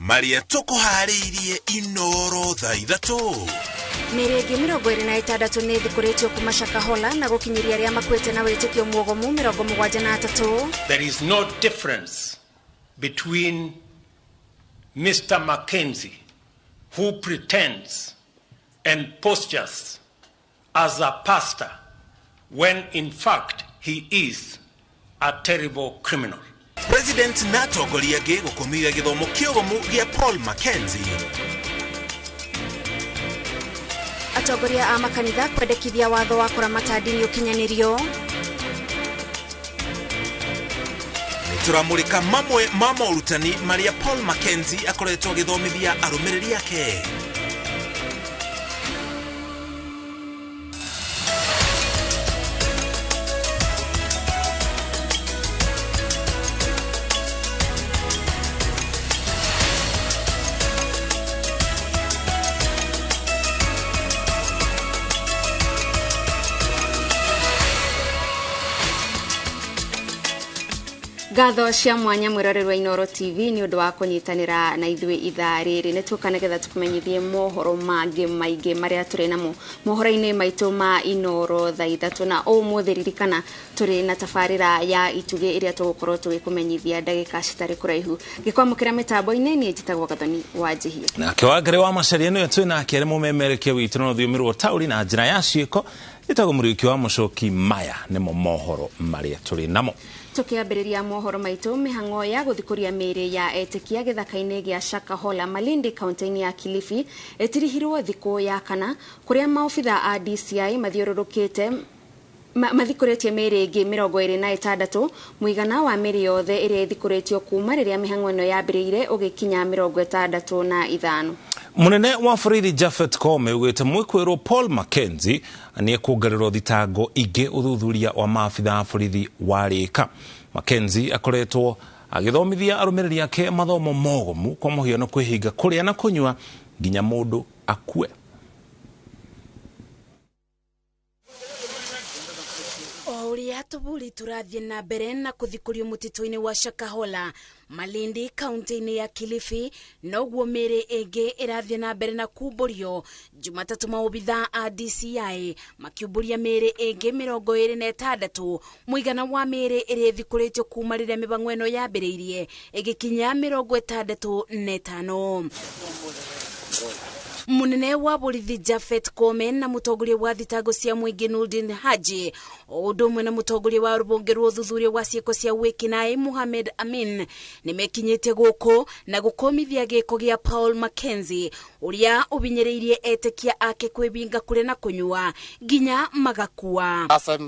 Maria toko haririe inoro thaa ithatu. Mirege 26 ni thikuretio kuma Shakahola na gukinyiria aria makwete na witikio muogomu 73. There is no difference between Mr. Mackenzie, who pretends and postures as a pastor when in fact he is a terrible criminal. President Nato Goliage gukumira githomo kiogomu gia Paul Mackenzie. Atogoria a makanitha kwendekithia watho wa kuramata dini ukinyanirio. Turamurika mamwe mama urutani Maria Paul Mackenzie akoretwo githomithia arumiriri yake. Gatho cia mwanya mwirorerwa Inoro TV ni undu wa kunyitanira na ithui ithaa riri nitukanegetha tukumenyithie mohoro mange maige maria turi namo mohoro-ini maitu ma Inoro thaa ithatu na umuthiririkana turi na tafarira ya ituge iria tugukorwo tugikumenyithia ndagika citari kuraihu gikwamukira mitambo-ini ni njitagwo Gathoni wa Njihia na kiwagere wa macaria no yetu na kere mumemerekia witu no thiumirwo tauri na njira ya ciiko itago muriki wa mucoki maya nimo mohoro maria turi namo. Tukiambiriria mohoro maitu mihango ya guthikuria miri ya etikia githaka-ini gia Shakahola Malindi kaunti-ini ya Kilifi etirihirwo thiku ya kana kuria maofitha a DCI mathiururukite mathikuretie miri ingi 26 muigana wa miri yothe iria ithikuretio kuma riria mihango ino yambirire ugikinya 65. Munene wa borithi Japhet Koome ugite mwikwirwo Paul Mackenzie ni kuongererwo thitango ingi uthuthuria wa maafitha a borithi warika. Mackenzie akoretwo agithomithia arumiriri yake mathomo mogomu kwa muhiano kwihinga kuria na kunywa nginya mundu akue. Uria tuburi turathie na mbere na kuthikurio mutito-ini wa Shakahola Malindi kaunti-ini ya Kilifi noguo miri ingi irathie na mbere na kuburio Jumatatu maobitha a DCI makiuburia miri ingi 26 muigana wa miri iria thikuretio kuma riria mibango ino yambiriirie igikinya 65. Munene wa borithi Japhet Koome na mutongoria wa thitango cia muingi Nurdin Haji odumwe na mutongoria wa rubonge rwa uthuthuria wa ciiko cia wikinae Mohamed Amin nimekinyite guku na gukomithia giko gia Paul Mackenzie uria ubinyeririe etekia ake kwibinga kure na kunywa ginya magakua. As a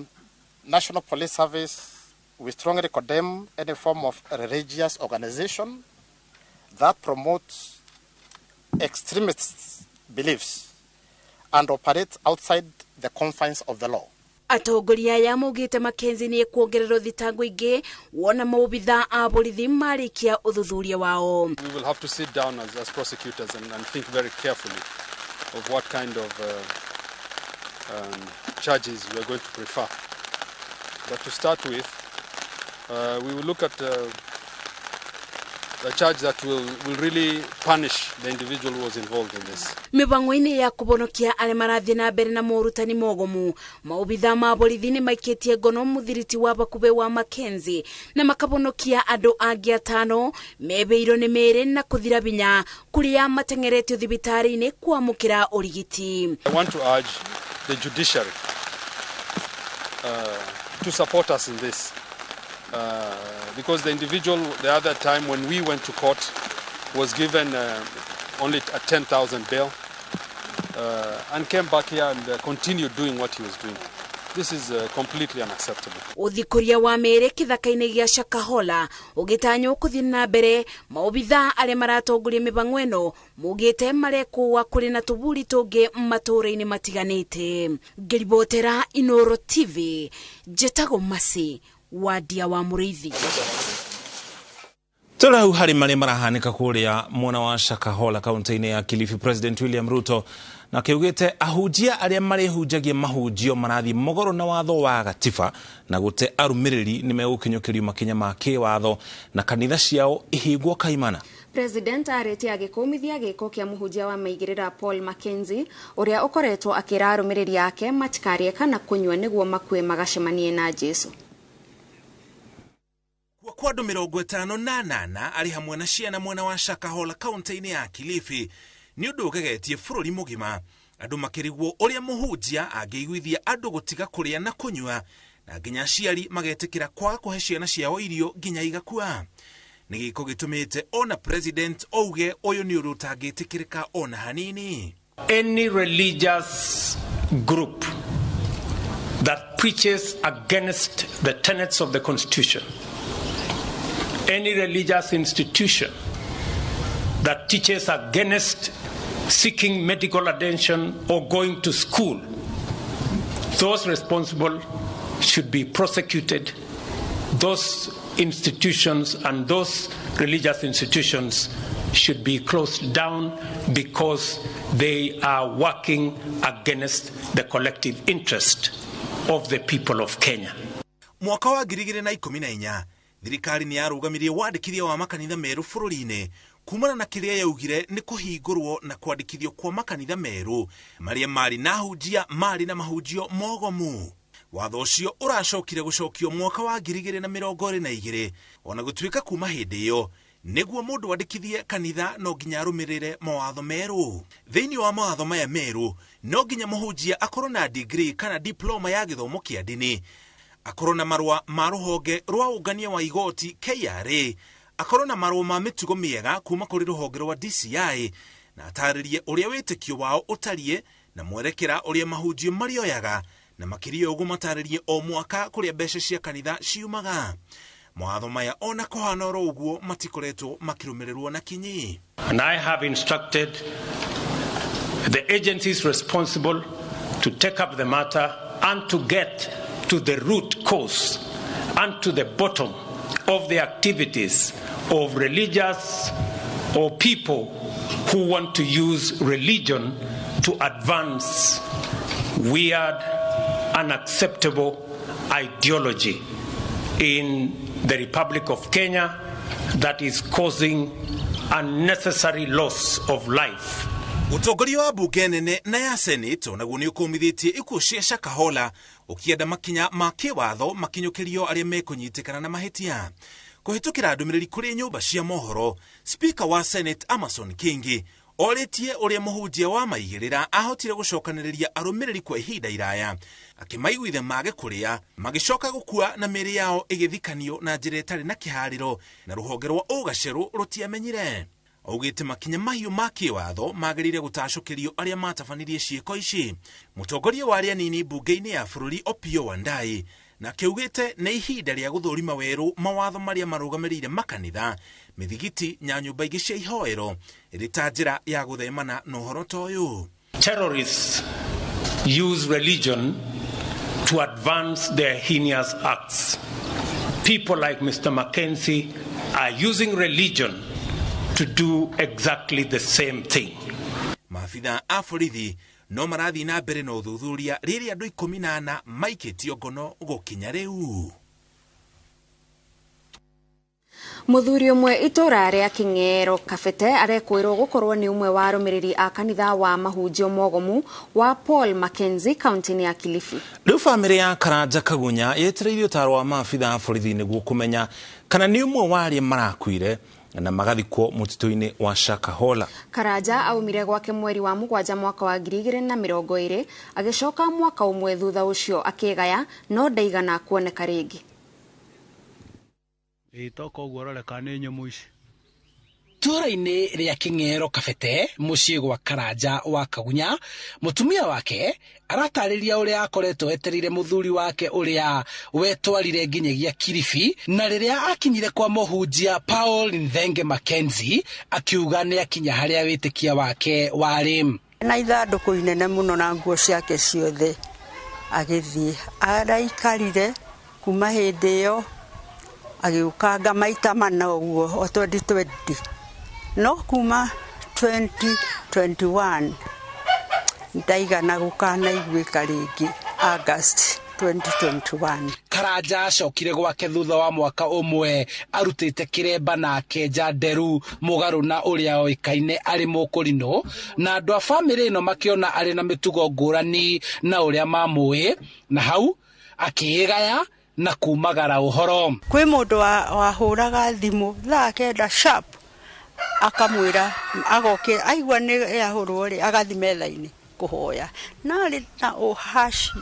National Police Service, we strongly condemn any form of religious organization that promotes extremist beliefs and operates outside the confines of the law. Atongoria ya mugite Mackenzie ni kuongererwo thitango ingi wona maobitha a borithi marikia uthuthuria wao. We will have to sit down as prosecutors and think very carefully of what kind of charges we are going to prefer. But to start with, we will look at a charge that will really punish the individual who was involved in this. Mibango-ini ya kubonokia ale marathie na mbere na morutani mogomu maobitha ma borithi ni maikitie ngono muthiriti wa bakube wa Mackenzie na makabonokia andu angi 5 mebeiro ni mere na kuthira binya kuria matengeretio thibitari-ini kuamukira urigiti. I want to urge the judiciary to support us in this. Because the individual the other time when we went to court was given only a 10,000 bail and came back here and continued doing what he was doing. This is completely unacceptable. Uthikuria wa mere kithaka-ini gia Shakahola ugitanyo kuthie na mbere maobitha ale maratongoria mibango ino mugite marekuwa kuri na tuburi tungi matura-ini matiganite. Ngiribotera Inoro TV njetago Masi wadia wa murithi. Turau hari mari marahanika kuria mwena wa Shakahola kaunti-ini ya Kilifi. President William Ruto na kiugite ahujia aria marihunjagia mahujio marathi mogoro na watho wa gatiba na gute arumiriri nimegukinyukirio makinya ma kiwatho na kanitha ciao ihingwo kaimana. President arete agikumithia giko kia muhunjia wa maigirira Paul Mackenzie uria ukoretwo akira arumiriri yake matikarie kana kunywa niguo makue magacemanie na Jesu. Kwa andu 58 ari hamwe na ciana mwena wa Shakahola kaunti-ini ya Kilifi ni undu ugegetie bururi mugima andu makiriguo uria muhunjia angeiguithia andu gutiga kuria na kunywa na nginya ciari magetikira kwaga kuhe ciana ciao irio nginya igakua. Ni giko gitumite ona president ouge uyu ni undu utangitikirika ona hanini. Any religious group that preaches against the tenets of the Constitution, any religious institution that teaches against seeking medical attention or going to school, those responsible should be prosecuted. Those institutions and those religious institutions should be closed down because they are working against the collective interest of the people of Kenya. Mwaka wa 2014 thirikari ni yarugamirie wandikithia wa makanitha meru bururi-ini kumana na kiria yaugire ni kuhingurwo na kwandikithio kwa makanitha meru maria mari na hunjia mari na mahunjio mogomu. Watho ucio uracokire gucokio mwaka wa 2022 ona gutuika kuma hindi iyo niguo mundu wandikithie kanitha no nginya arumirire mawatho meru. Thiini wa mawatho maya meru no nginya muhunjia akorwo na degree kana diploma ya githomo kia dini, akorwo na marua ma ruhonge rwa ungania wa igoti KRA, akorwo na marua ma mitugo miega kuma kuri ruhonge rwa DCI na ataririe uria witikio wao utarie na mwerekera uria mahunjio marioyaga na makirio ugu mataririe o mwaka kuria mbeca cia kanitha ciumaga. Mawatho maya ona kohana ro uguo matikoretwo makirumirirwo na kinyi. And I have instructed the agencies responsible to take up the matter and to get to the root cause and to the bottom of the activities of religious or people who want to use religion to advance weird, unacceptable ideology in the Republic of Kenya that is causing unnecessary loss of life. Utongoria wa bunge nene na ya Senate naguo ni ukumithĩtie ikuũ cia Shakahola ukienda makinya ma kiwatho makinyũkĩrio arĩa mekunyitikana na mahitia. Kuhitukira ndumiriri kuri nyumba cia mohoro, Speaker wa Senate Amason Kingi oritie uria muhunjia wa maigirira ahotire gucokaniriria arumiriri kwa ihinda iraya akimaiguithe mage kuria magicoka gukua na mĩĩrĩ yao igithikanio na njĩra ĩtarĩ na kihariro na ruhonge rwa ugaceru rutiamenyire. Augite makinya mahiũ ma kiwatho magĩrĩire gũtacũkĩrio arĩa matabanirie ciĩko ici. Mũtongoria wa arĩa nini bunge-inĩ ya bũrũri Opiyo Wandayi na kiugite na ihinda rĩa gũthũrima werũ mawatho marĩa marũgamĩrĩire makanitha, mĩthigiti na nyũmba ingĩ cia ihoero ĩrĩ ta njĩra ya gũthemana na ũhoro ta ũyũ. Terrorists use religion to advance their heinous acts. People like Mr. Mackenzie are using religion to do exactly the same thing. Maafitha a borithi no marathi na mbere na uthuthuria rĩrĩa andũ 14 maikĩtio ngono gũkinya rĩu. Muthuri umwe itura ria King'ero Kabete arekwirwo gukorwo ni umwe wa arumiriri a kanitha wa mahunjio mogomu wa Paul Mackenzie kaunti-ini ya Kilifi. Riu family ya Karanja Kagunya yetereire utaro wa maafitha a borithi niguo kumenya kana ni umwe wa aria marakuire na magathikwo mutito-ini wa Shakahola. Karanja aumire gwake mweri wa mugwanja mwaka wa 2020 agicoka mwaka umwe thutha ucio akigaya no ndaigana kuoneka ringi. Itoko uorore kane nyumu ici. Tura-ini ria King'ero Kabete mucii gwa Karanja wa Kagunya, mutumia wake aratariria uria akoretwo eterire muthuri wake uria wetwarire nginyagia Kilifi, na riria akinyire kwa muhunjia Paul Nthenge Mackenzie akiuga ni akinya haria witikia wake wari. Na ithanduku inene muno na nguo ciake ciothe agithii araikarire kuma hindi iyo agiukanga maita mana uguo o 2020 no kuma 2021 ndaigana gukana iguika ringi August 2021. Karanja acokire gwake thutha wa mwaka umwe arutite kiremba na kenja nderu mugaru na uria oikaine ari mukurino na andu a family ino makiona ari na mitugo ngurani na uria mamui na hau akigaya na kumagara uhoro. Kwi mundu wahuraga thimu thaa kenda sharp akamwira agoke aigua ni yahurwo ri agathi metha-ini kuhoya na ri na uhashi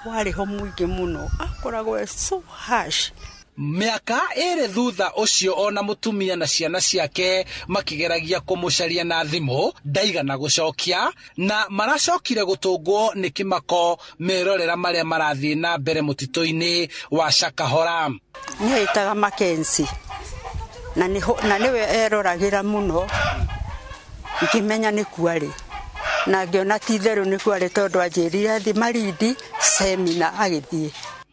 wari ho muingi muno akoragwo so harsh. Miaka ere thutha ucio ona mutumia na ciana ciake makigeragia kumucaria na thimu ndaigana gucokia na maracokire gutungwo ni kimako merorera maria marathie na mbere mutito-ini wa Shakahola. Ni itaga Mackenzie na niwe eroragira muno ngimenya ni kwari na ngiona ti theru ni kwari tondu anjirire athi Malindi seminar agithie.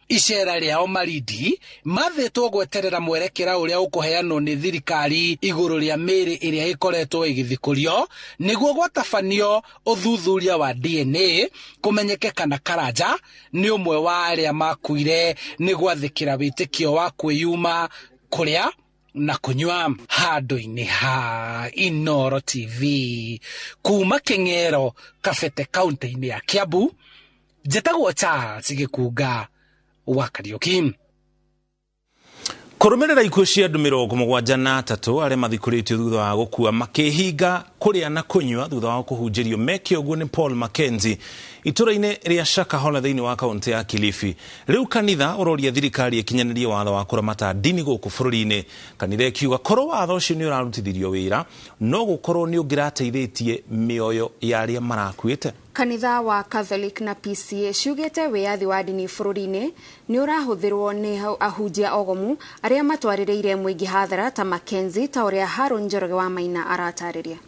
Icera riao Malindi mathitwo gweterera mwerekera uria ukuheanwo ni thirikari iguru ria miri iria ikoretwo igithikurio niguo gwatabanio uthuthuria wa DNA kumenyeke kana Karanja ni umwe wa aria makuire ni gwathikira witikio wa kwiyuma kuria na kunywa. Handu-ini ha Inoro TV kuma King'ero Kabete kaunti-ini ya Kiambu njitagwo Charles Gikunga wa Kariuki. Kurumirira ikuo cia andu 73 aria mathikuritio thutha wa gukua makihinga kuria na kunywa thutha wa kuhunjirio meke uguo ni Paul Mackenzie itura-ini ria Shakahola thiini wa kaunti ya Kilifi. Riu kanitha uroria thirikari ikinyanirie watho wa kuramata dini guku bururi-ini. Kanitha ikiuga korwo watho ucio ni urarutithirio wira no gukorwo ni ungirateithitie mioyo ya aria marakuite. Kanitha wa Catholic na PCA ciugite wiathi wa dini bururi-ini ni urahuthirwo ni ahunjia ogomu aria matwaririire mwingi hathara ta Mackenzie ta uria Harun Njoroge wa Maina aratariria.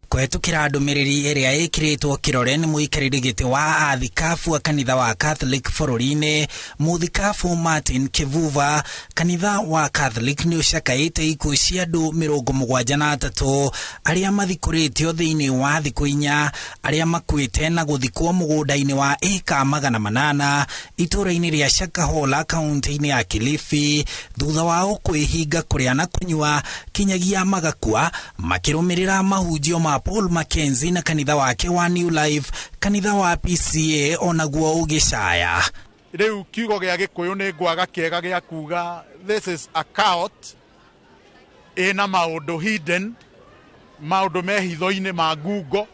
Kwetukira ndumiriri iria ikiritwo kirore ni muikariri giti wa athikafu wa kanitha wa Catholic bururi-ini muthikafu Martin Kivuva. Kanitha wa Catholic ni ucakaite ikuo cia andu 73 aria mathikuritio thiini wa thiku 4 aria makuite na guthikwo mugunda-ini wa eka 800 itura-ini ria Shakahola kaunti-ini ya Kilifi thutha wao kwihinga kuria na kunywa kinyagia magakua makirumirira mahunjio ma Paul Mackenzie na kanitha wake wa New Life. Kanitha wa PCA onaguo ugicaya. Riu kiugo gia Gikuyu ni ngwaga kiega gia kuga this is a cult ina maundu hidden, maundu mehitho-ini ma ngungo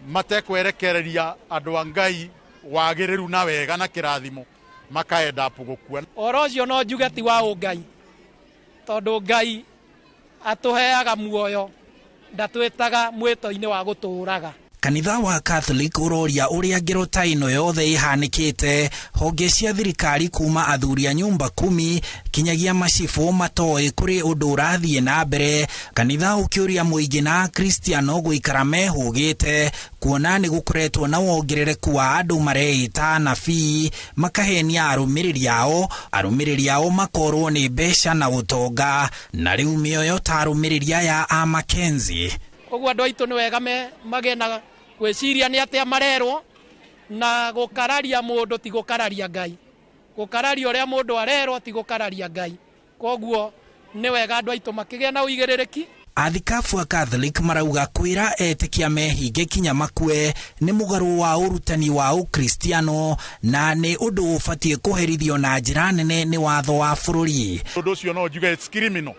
matekwerekereria andu a Ngai wagiriru na wega na kirathimo makaenda gukua. Oro ucio no njuge ti wa Ngai tondu Ngai atuheaga muoyo ndatwetaga mwito-ini wa guturaga. Kanitha wa Catholic uroria uria ngero ta ino yothe ihanikite honge cia thirikari kuma athuria nyumba 10 kinyagia macifu matoi kuri undu urathie na mbere. Kanitha ukiuria muingi na Kristiano guikara mehugite kuona ni gukoretwo na wongerereku wa andu mareita nabii makahenia arumiriri ao makorwo ni mbeca na utonga na riu mioyo ta arumiriria ya a Mackenzie. Koguo andu aitu ni wega magena gwiciria ni atia marerwo na gukararia mundu ti gukararia Ngai. Gukararia uria mundu arerwo ti gukararia Ngai. Koguo ni wega andu aitu makigea na uigiririki. Athikafu a Catholic marauga kwira etikia mehinge kinya makue ni mugaru wa urutani wa ukristiano na ni undu ufatie kuherithio na njira nene ni watho wa bururi. Undu ucio no njuge it's criminal.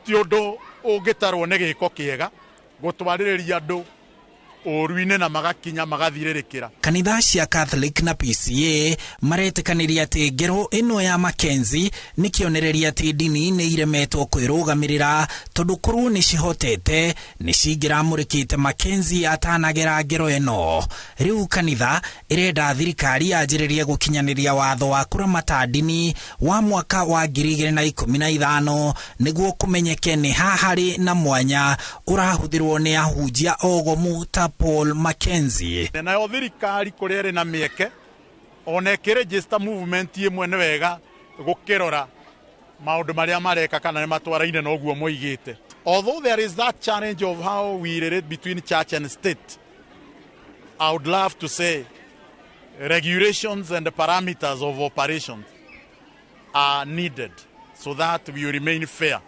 Ti undu ungitarwo ni giko kiega gutwaririria andu uruine na magakinya magathirikira. Kanitha cia Catholic na PCA maretikaniria ati ngero ino ya Mackenzie ni kionereria ati dini ni iremetwo kwirugamirira tondu kuru ni cihotete ni cingira murikite Mackenzie atanagera ngero ino. Riu kanitha irenda thirikari yanjiririe gukinyaniria watho wa kuramata dini wa mwaka wa 2015 niguo kumenyeke ni hahari na mwanya urahuthirwo ni ahunjia ogomu ta Paul Mackenzie. Nayo thirikari kurere na mieke oneke register movement imwe ni wega gukirora maundu maria mareka kana ni matwaraine na oguo moigite. Although there is that challenge of how we relate between church and state, I would love to say regulations and the parameters of operations are needed so that we remain fair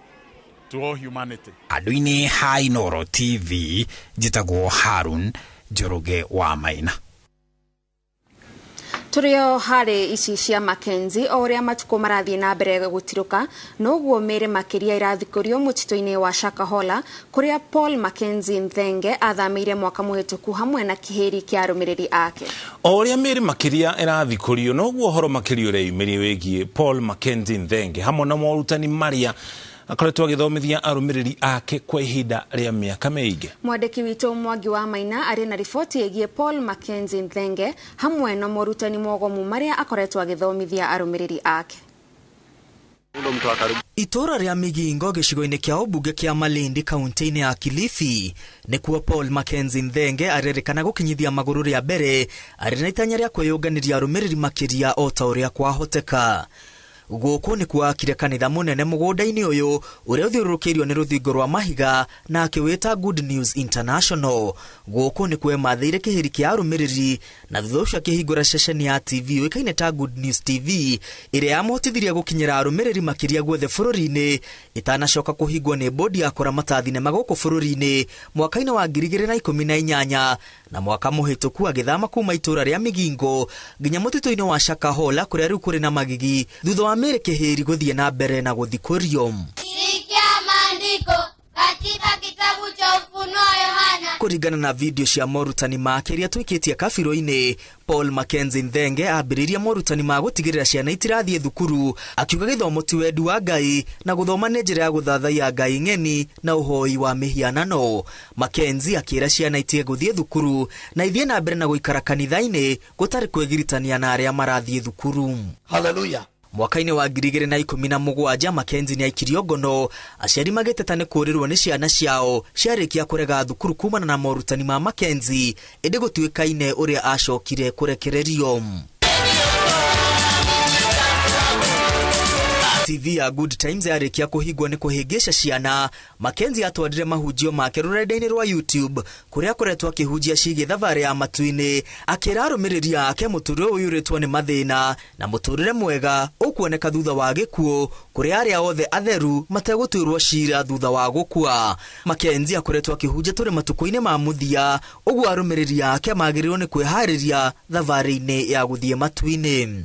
to all humanity. Aduini Hainoro TV, jitagwo Harun Njoroge wa Maina. Turio hare ici cia Mackenzie oria matuko marathie na mbere gutiruka noguo mere makiria irathikurio mutito-ini wa Shakahola kuria Paul Mackenzie Nthenge athamire mwaka muhituku hamwe na kiheri kia arumiriri ake. Oria mere makiria irathikurio noguo horo makirio reimiri wegie Paul Mackenzie Nthenge hamwe na morutani Maria akoretwo agithomithia arumiriri ake kwa ihinda ria miaka miingi. Mwandiki witu Mwangi wa Maina ari na riboti yegie Paul Mackenzie Nthenge hamwe na morutani mogomu maria akoretwo agithomithia arumiriri ake. Itora ria Migingo gicigo-ini kia obunge kia Malindi kaunti-ini ya Kilifi nikuo Paul Mackenzie Nthenge arerikana gukinyithia maguru ria mbere ari na itanya ria kwiyunganiria arumiriri makiria o ta uria kwahoteka. Guku ni kuakire kanitha munene mugunda-ini uyu uria uthiururukirio ni ruthingo rwa mahiga na akiwita Good News International. Guku ni kwe mathire kihiri kia arumiriri na thutha ucio akihingura ceceni ya TV wikaine ta Good News TV iria yamotithirie gukinyira arumiriri makiria guothe bururi-ini itanacoka kuhingwo ni bodi ya kuramata thinema guku bururi-ini mwaka-ini wa 2018 na mwaka muhituku agithama kuma itura ria Migingo nginya mutito-ini wa Shakahola kuria riu kuri na magigi thutha wa mere kihiri guthie na mbere na guthikurio. Sikia maandiko katika kitabu cha Ufunuo Yohana. Kuringana na video cia morutani make iria twikitie kabiro-ini, Paul Mackenzie Nthenge ambiriria morutani ma gutigirira ciana itirathie thukuru akiuga githomo ti wendi wa Ngai na guthoma ni njira ya guthathaia Ngai ng'eni na uhoi wa mihianano. Mackenzie akira ciana itie guthie thukuru na ithie na mbere na guikara kanitha-ini gutari kwegiritania na aria marathie thukuru. Hallelujah. Mwaka-ini wa 2017 Mackenzie ni aikirio ngono aciari magiteta ni kurirwo ni ciana ciao ciarikia kurega thukuru kumana na morutani ma Mackenzie indi gutwikaine uria acokire kurekererio. TV ya Good Times yarikia kuhigwo ni kuhingisha ciana. Mackenzie atwadire mahujio make rurenda-ini rwa YouTube kuria koretwo akihujia cigi thavari ya matu-ini akira arumiriri ake muturire uyu ritwo ni mathina na muturire mwega ukuoneka thutha wa gikuo kuria aria othe atheru mategutwirwo cira thutha wa gukua. Mackenzie akoretwo akihujia turi matuko-ini ma muthia uguo arumiriri ake magirirwo ni kwihariria thavari-ini ya guthie matu-ini.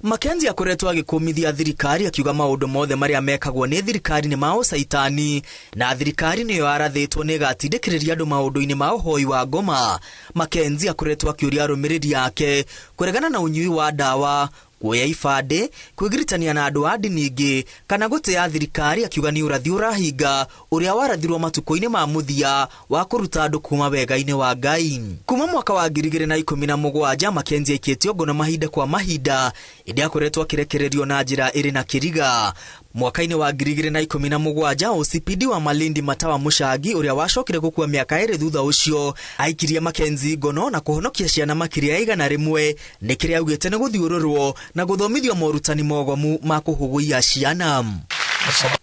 Mackenzie akoretwo agikumithia thirikari akiuga maundu mothe maria mekagwo ni thirikari ni mao saitani na thirikari niyo arathitwo ni gatindikiriria andu maundu-ini ma uhoi wa ngoma. Mackenzie akoretwo akiuria arumiriri yake kuregana na unyui wa dawa, kuoya ibande, kwigiritania na andu a ndini ingi kana gutea thirikari akiuga ni urathi urahinga uria warathirwo matuko-ini ma muthia wa kuruta andu kuma wega-ini wa Ngai. Kuma mwaka wa 2017 Mackenzie aikitio ngono mahinda kwa mahinda indi akoretwo akirekererio na njira iri na kiriga. Mwaka-ini wa 2017 OCPD wa Malindi Matawa Mushagi uria wacokire gukua miaka iri thutha ucio aikirie Mackenzie ngono na kuhonokia ciana makiria igana rimwe nikiria augite ni guthiururwo na guthomithio morutani mogomu ma kuhuguia ciana.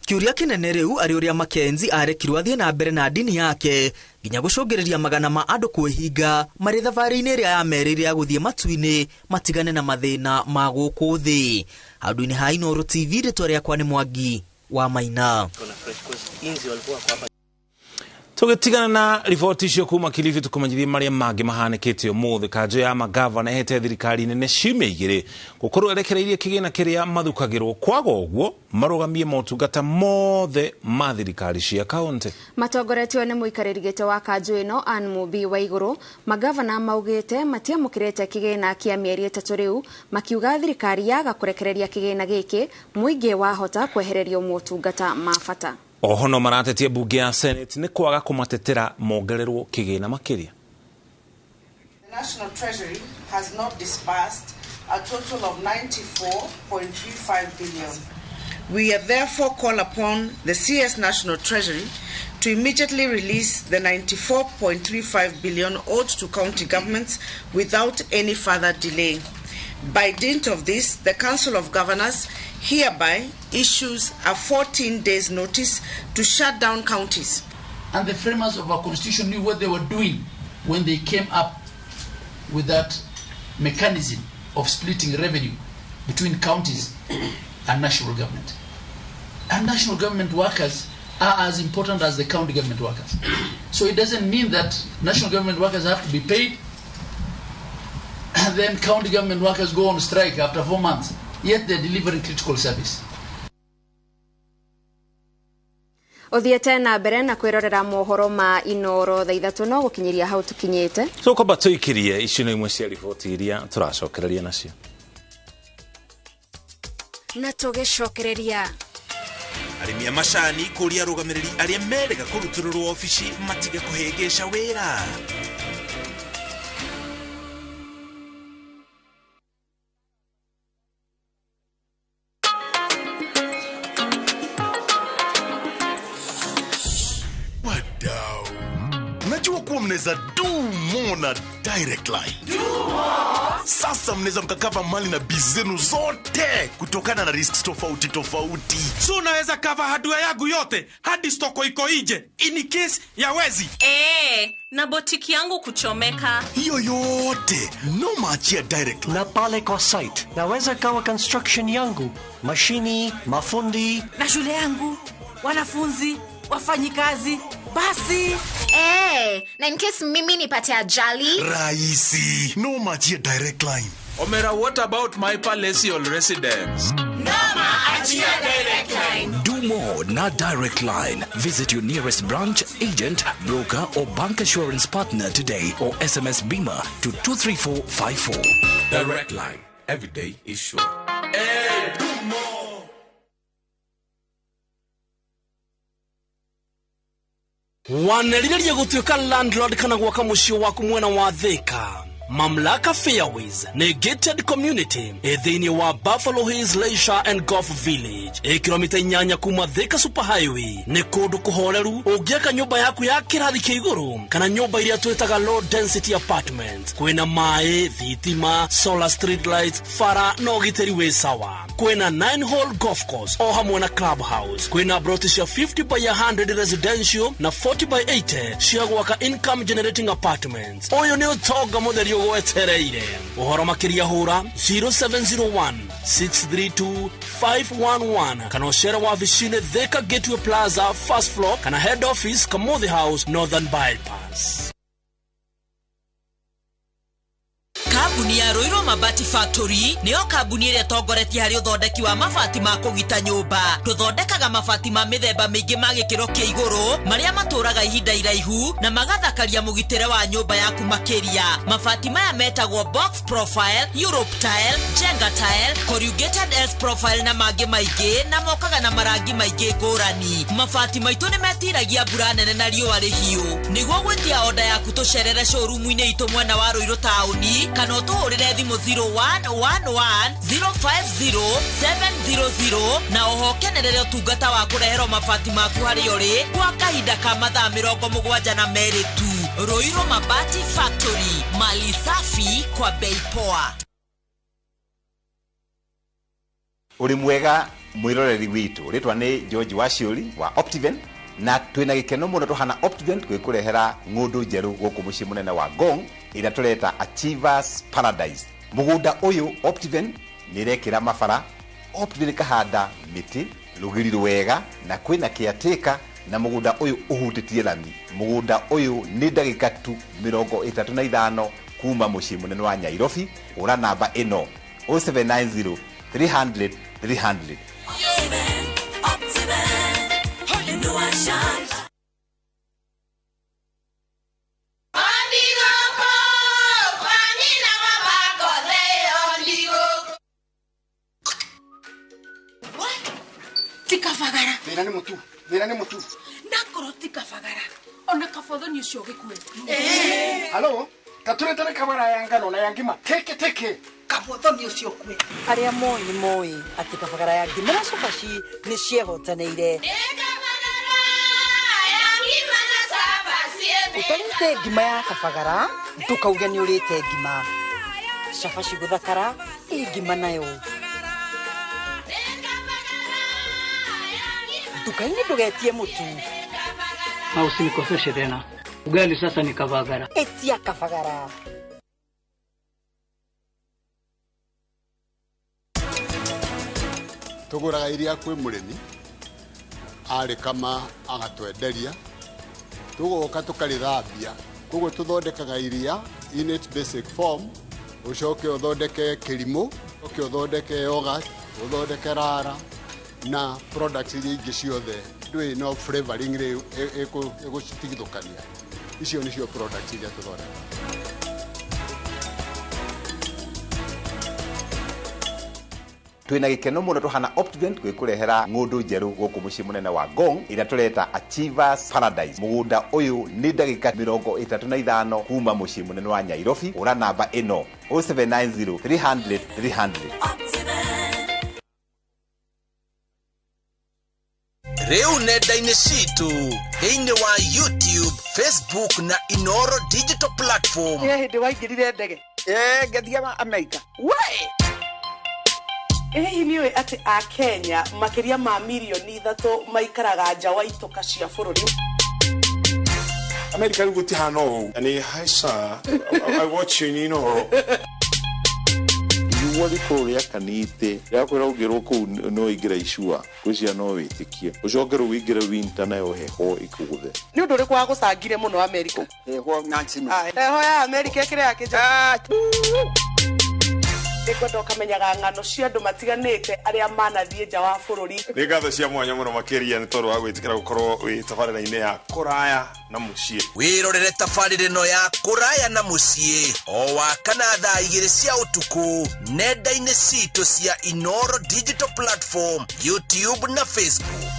Kiuria kinene riu ari uria Mackenzie arekirwo athie na mbere na dini yake nginya gucungiriria magana ma andu kwihinga mari thavari-ini iria yamerire ya guthie matu-ini matigane na mathina ma guku thi. Handu-ini ha Inoro TV ritwa riakwa ni Mwangi wa Maina. Tugitigana na riboti icio kuma Kilifi tukumanyithia maria mangi mahanikite umuthi. Kanjo ya magavana hete thirikari nene ciumia igiri gukorwo erekereirie kigina kiria mathukagirwo kwaga uguo marugamie motungata mothe ma thirikari cia kaunti. Matongoretio ni muikariri gite wa kanjo ino Ann Mubi wa iguru magavana maugite matiamukirete kigina kia mieri 3 riu makiuga thirikari yaga kurekereria kigina giki muingi wahota kwehererio motungata mafata. Ohono maratetia bunge ya Senate ni kwaga kumatetera mongererwo kigina makiria. The National Treasury has not disbursed a total of 94.35 billion. We have therefore call upon the CS National Treasury to immediately release the 94.35 billion owed to county governments without any further delay. By dint of this, the Council of Governors hereby issues a 14 days notice to shut down counties. And the framers of our constitution knew what they were doing when they came up with that mechanism of splitting revenue between counties and national government. And national government workers are as important as the county government workers. So it doesn't mean that national government workers have to be paid and then county government workers go on strike after 4 months, yet they're delivering critical service. Othiete na mbere na kwirorera mohoro ma Inoro thaa 3 no gukinyiria hau tukinyite. So kwamba tuikirie ici no imwe cia riboti iria turacokereria nacio. Na tugicokereria arimi a macani kuria rugamiriri aria merega kurutururwo ofici matige kuhengesha wira. Najua kuwa mnaweza do more na direct line. Sasa mnaweza mkakava mali na bizenu zote kutokana na risks tofauti tofauti. So unaweza cover hardware yangu yote hadi stoko iko nje in case ya wezi. Na botiki yangu kuchomeka. Hiyo yote no maachia direct line. Na pale kwa site naweza kawa construction yangu, mashini, mafundi na shule yangu, wanafunzi, wafanyikazi, basi. Na in case mimi nipate ajali. Raisi, no maachia direct line. Omera, what about my palatial residence? No maachia direct line. Do more na direct line. Visit your nearest branch, agent, broker or bank assurance partner today or SMS Bima to 23454. Direct line. Every day is sure. Do more. Wanelile gutuika landlord kana gwaka mucio waku mwena wa Thika. Mamlaka Fairways Negated Community ethini wa Buffalo Hills Leisure and Golf Village kilomita 8 kuma Thika Superhighway ni kundu kuhoreru ungiaka nyumba yaku ya kirathi kia iguru kana nyumba iria twitaga low density apartments kwina mai, thitima, solar street lights, fara no giteri we sawa. Kwina 9 hole golf course o hamwe na clubhouse. Kwina broti cia 50 by 100 residential na 40 by 80 cia gwaka income generating apartments. Oyo ni utoga modeli gwetereire. Uhoro makiria hura 0701 632 511 kana ushera wa vishine Thika Gateway Plaza first floor kana head office Kamuthi House Northern Bypass. Kambuni ya Roiro Mabati Factory niyo kambuni iria tongoretie hari uthondeki wa mabati ma kugita nyumba. Tuthondekaga mabati ma mithemba mingi ma gikiro kia iguru maria maturaga ihinda iraihu na magathakaria mugitire wa nyumba yaku makiria. Mabati maya metagwo box profile, Europe tile, Jenga tile, corrugated S profile na mangi maingi na mokaga na marangi maingi ngurani. Mabati maitu ni metiragia mbura nene na riũa rĩhiũ. Niguo gwetia order yaku tucerere showroom-inĩ itu mwena wa Roiro tauni kana tuhurire thimu 0111050700 na uhokenerere utungata wa kurehero mabati maku hari uri kwa kahinda ka mathaa 72 tu. Roiro Mabati Factory, mali safi kwa bei poa. Uri mwega mwiroreri witu ritwa ni George Washiuri wa Optiven na twina gikeno muno tuhana Optiven gwikurehera ngundu njeru guku mucii munene wa Ngong ira tureta Achievers Paradise. Mugunda uyu Optiven nirekira mafara. Optiven kahanda miti rugiri rwega na kwina kiateka na mugunda uyu uhutitie lami. Mugunda uyu ni ndagika tu 35 kuma mucii munene wa Nyairobi. Ura namba ino 0790 300 300. Tikafagara. Wira ni mutu. Nakoro tikafagara. Ona kafodho ni ucio gikue. Halo, taturetana kamera ya ngano na yangima. Teke. Kafodho ni ucio kwe. Aria moi ati kafagara ya ngima na sofaci ni ciehotaneire. Utarite ngima ya kafagara, tukauga ni urite ngima. Shafaci guthakara, ngima nayo. Tukaini ndugetie mutu. Na usinikoseshe tena. Ugali sasa ni kafagara. Etia kafagara. tuguraga iria kwi murimi ari kama agatwenderia tugoka tukarithambia koguo tuthondekaga iria in its basic form ucoke uthondeke kirimu ucoke uthondeke yogurt uthondeke rara na products iria ingĩ ciothe ndwĩ no flavoring rĩu ĩgũcitigithũkania icio nĩcio products iria tũthondekaga. Twina gikeno muno tuhana Optivent gwikurehera ngundu njeru guku mucii munene wa Ngong ira tureta Achievers Paradise. Mugunda uyu ni ndagika 35 kuma mucii munene wa Nairobi. Ura namba ino 0790 300 300. Reu nenda-inĩ citũ thĩinĩ wa YouTube, Facebook na Inoro digital platform. Hĩndĩ waingĩrire ndege ngathiaga Amerika hihi nĩũĩ atĩ a Kenya makĩria ma milioni 3 maikaraga nja wa itoka cia bũrũri. Amerika rĩu gũtihana ũũ. Ani haica I watch you Inoro. Wali kuria kanite yakwira ugirwo ku no igira icua kucia no witikie ucokero wigira winter nayo heho ikuguthe ni undu riku agusangire muno Amerika heho nansino heho ya Amerika kire yakija Ego kamenyaga ngano cia andu matiganite aria manathie nja wa bururi. Ni ngatho cia mwanya muno makiria ni tondu wa gwitikira gukorwo wi tabarira-ini ya kuraya na mucii. Wirorere tabarira no ya kuraya na mucii o wakana thaa 2 cia utuku nenda-ini citũ cia Inoro digital platform, YouTube na Facebook.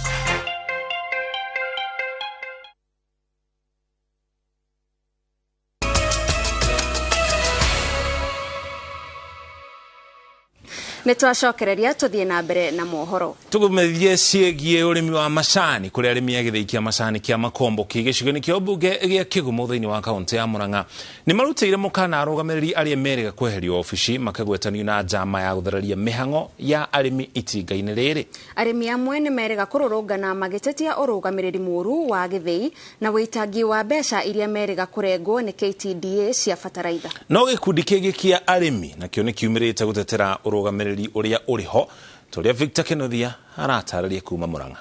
Nitwacokereria tuthie na mbere na mohoro. Tugumethie ciegie urimi wa macani kuri arimi a githii kia macani kia Makombo kigicigani kia mbunge gia Kigumo thiini wa kaunti ya Murang'a ni marutire mukana arugamiriri aria merega kweherio ofici makagwetanio na njama ya guthararia mihango ya arimi itinga-ini riri. Arimi amwe ni merega kururungana magitetia urugamiriri muru wa githii na witangi wa mbeca iria merega kurengwo ni KTDA cia fataraitha. No gikundi kingi kia arimi nakio ni kiumirite gutetera urugamiriri uria uriho turia Victor Kenothia aratararia kuma Murang'a.